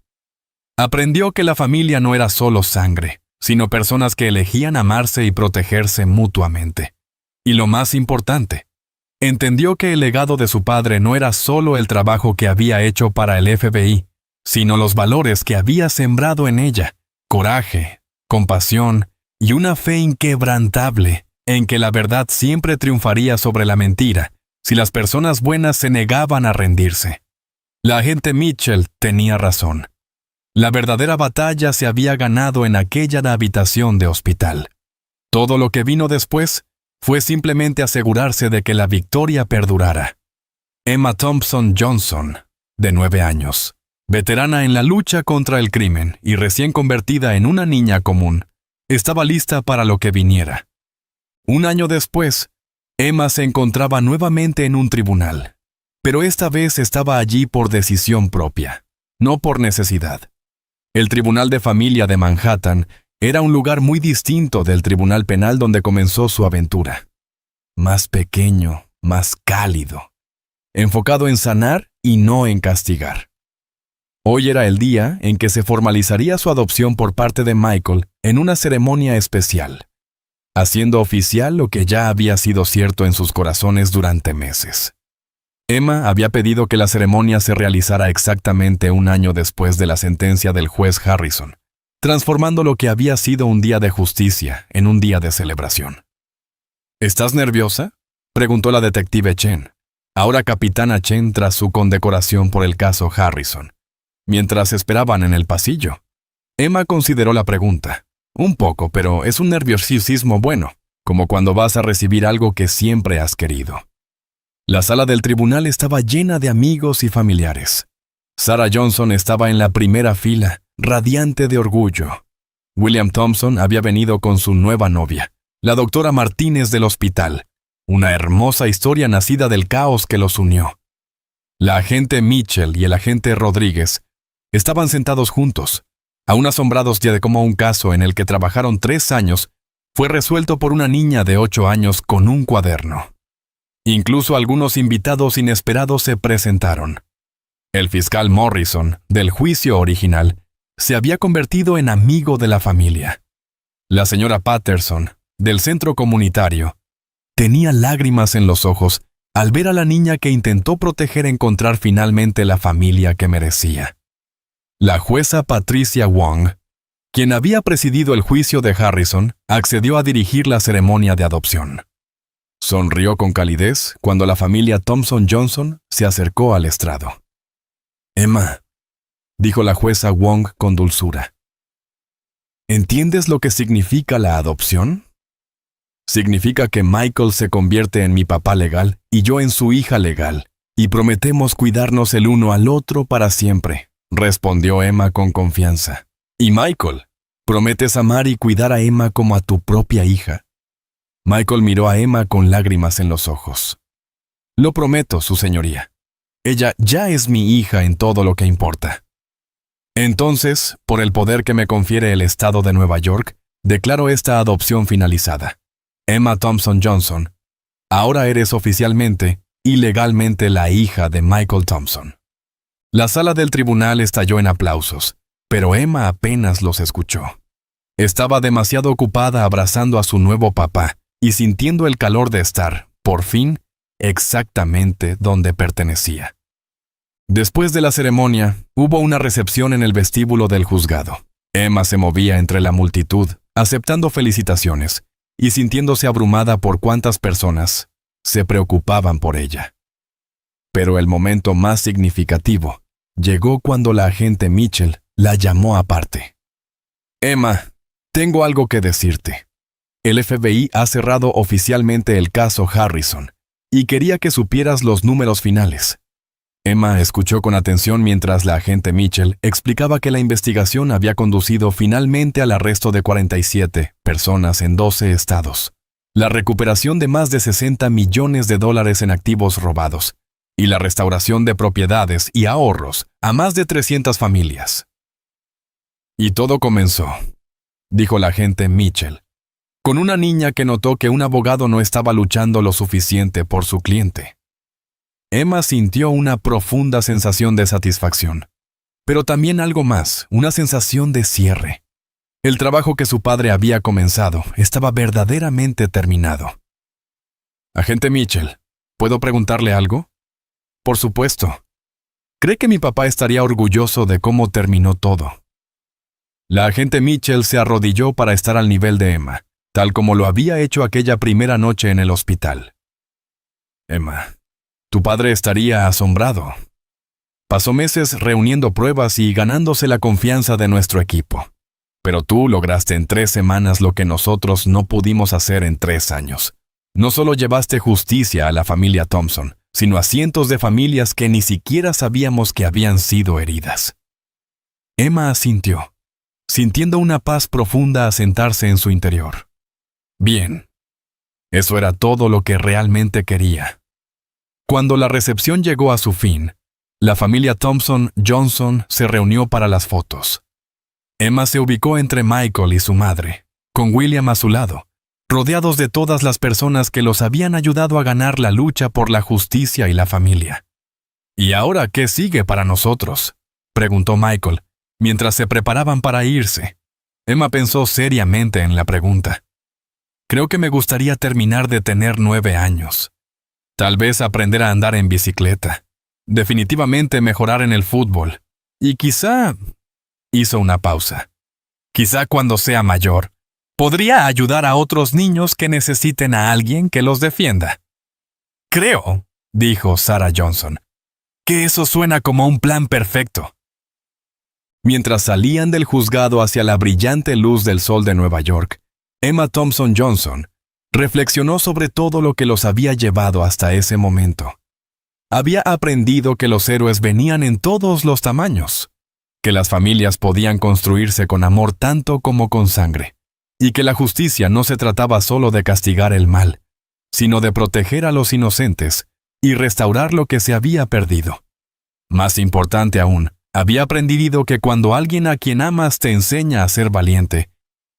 Aprendió que la familia no era solo sangre, sino personas que elegían amarse y protegerse mutuamente. Y lo más importante, entendió que el legado de su padre no era solo el trabajo que había hecho para el FBI, sino los valores que había sembrado en ella: coraje, compasión y una fe inquebrantable en que la verdad siempre triunfaría sobre la mentira si las personas buenas se negaban a rendirse. La agente Mitchell tenía razón. La verdadera batalla se había ganado en aquella habitación de hospital. Todo lo que vino después fue simplemente asegurarse de que la victoria perdurara. Emma Thompson Johnson, de 9 años, veterana en la lucha contra el crimen y recién convertida en una niña común, estaba lista para lo que viniera. Un año después, Emma se encontraba nuevamente en un tribunal, pero esta vez estaba allí por decisión propia, no por necesidad. El Tribunal de Familia de Manhattan era un lugar muy distinto del tribunal penal donde comenzó su aventura. Más pequeño, más cálido, enfocado en sanar y no en castigar. Hoy era el día en que se formalizaría su adopción por parte de Michael en una ceremonia especial, haciendo oficial lo que ya había sido cierto en sus corazones durante meses. Emma había pedido que la ceremonia se realizara exactamente un año después de la sentencia del juez Harrison, transformando lo que había sido un día de justicia en un día de celebración. «¿Estás nerviosa?», preguntó la detective Chen, ahora capitana Chen tras su condecoración por el caso Harrison, mientras esperaban en el pasillo. Emma consideró la pregunta. «Un poco, pero es un nerviosismo bueno, como cuando vas a recibir algo que siempre has querido». La sala del tribunal estaba llena de amigos y familiares. Sarah Johnson estaba en la primera fila, radiante de orgullo. William Thompson había venido con su nueva novia, la doctora Martínez del hospital, una hermosa historia nacida del caos que los unió. La agente Mitchell y el agente Rodríguez estaban sentados juntos, aún asombrados ya de cómo un caso en el que trabajaron 3 años fue resuelto por una niña de 8 años con un cuaderno. Incluso algunos invitados inesperados se presentaron. El fiscal Morrison, del juicio original, se había convertido en amigo de la familia. La señora Patterson, del centro comunitario, tenía lágrimas en los ojos al ver a la niña que intentó proteger encontrar finalmente la familia que merecía. La jueza Patricia Wong, quien había presidido el juicio de Harrison, accedió a dirigir la ceremonia de adopción. Sonrió con calidez cuando la familia Thompson Johnson se acercó al estrado. «Emma», dijo la jueza Wong con dulzura, «¿entiendes lo que significa la adopción? Significa que Michael se convierte en mi papá legal y yo en su hija legal, y prometemos cuidarnos el uno al otro para siempre», respondió Emma con confianza. «¿Y Michael? ¿Prometes amar y cuidar a Emma como a tu propia hija?» Michael miró a Emma con lágrimas en los ojos. Lo prometo, su señoría. Ella ya es mi hija en todo lo que importa. Entonces, por el poder que me confiere el Estado de Nueva York, declaro esta adopción finalizada. Emma Thompson Johnson, ahora eres oficialmente y legalmente la hija de Michael Thompson. La sala del tribunal estalló en aplausos, pero Emma apenas los escuchó. Estaba demasiado ocupada abrazando a su nuevo papá y sintiendo el calor de estar, por fin, exactamente donde pertenecía. Después de la ceremonia, hubo una recepción en el vestíbulo del juzgado. Emma se movía entre la multitud, aceptando felicitaciones y sintiéndose abrumada por cuántas personas se preocupaban por ella. Pero el momento más significativo llegó cuando la agente Mitchell la llamó aparte. Emma, tengo algo que decirte. El FBI ha cerrado oficialmente el caso Harrison y quería que supieras los números finales. Emma escuchó con atención mientras la agente Mitchell explicaba que la investigación había conducido finalmente al arresto de 47 personas en 12 estados, la recuperación de más de $60 millones en activos robados y la restauración de propiedades y ahorros a más de 300 familias. Y todo comenzó, dijo la agente Mitchell, con una niña que notó que un abogado no estaba luchando lo suficiente por su cliente. Emma sintió una profunda sensación de satisfacción, pero también algo más, una sensación de cierre. El trabajo que su padre había comenzado estaba verdaderamente terminado. Agente Mitchell, ¿puedo preguntarle algo? Por supuesto. ¿Cree que mi papá estaría orgulloso de cómo terminó todo? La agente Mitchell se arrodilló para estar al nivel de Emma, tal como lo había hecho aquella primera noche en el hospital. Emma, tu padre estaría asombrado. Pasó meses reuniendo pruebas y ganándose la confianza de nuestro equipo. Pero tú lograste en 3 semanas lo que nosotros no pudimos hacer en 3 años. No solo llevaste justicia a la familia Thompson, sino a cientos de familias que ni siquiera sabíamos que habían sido heridas. Emma asintió, sintiendo una paz profunda asentarse en su interior. Bien, eso era todo lo que realmente quería. Cuando la recepción llegó a su fin, la familia Thompson Johnson se reunió para las fotos. Emma se ubicó entre Michael y su madre, con William a su lado, rodeados de todas las personas que los habían ayudado a ganar la lucha por la justicia y la familia. ¿Y ahora qué sigue para nosotros?, preguntó Michael, mientras se preparaban para irse. Emma pensó seriamente en la pregunta. Creo que me gustaría terminar de tener 9 años. Tal vez aprender a andar en bicicleta. Definitivamente mejorar en el fútbol. Y quizá... Hizo una pausa. Quizá cuando sea mayor, podría ayudar a otros niños que necesiten a alguien que los defienda. Creo, dijo Sarah Johnson, que eso suena como un plan perfecto. Mientras salían del juzgado hacia la brillante luz del sol de Nueva York, Emma Thompson Johnson reflexionó sobre todo lo que los había llevado hasta ese momento. Había aprendido que los héroes venían en todos los tamaños, que las familias podían construirse con amor tanto como con sangre, y que la justicia no se trataba solo de castigar el mal, sino de proteger a los inocentes y restaurar lo que se había perdido. Más importante aún, había aprendido que cuando alguien a quien amas te enseña a ser valiente,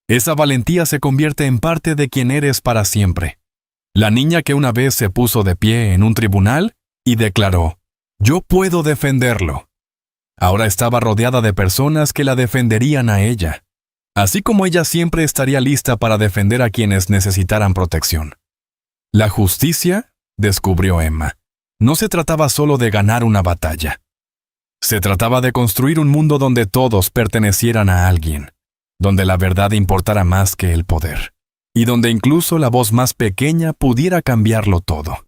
esa valentía se convierte en parte de quien eres para siempre. La niña que una vez se puso de pie en un tribunal y declaró, «Yo puedo defenderlo». Ahora estaba rodeada de personas que la defenderían a ella, así como ella siempre estaría lista para defender a quienes necesitaran protección. La justicia, descubrió Emma, no se trataba solo de ganar una batalla. Se trataba de construir un mundo donde todos pertenecieran a alguien, donde la verdad importara más que el poder, y donde incluso la voz más pequeña pudiera cambiarlo todo.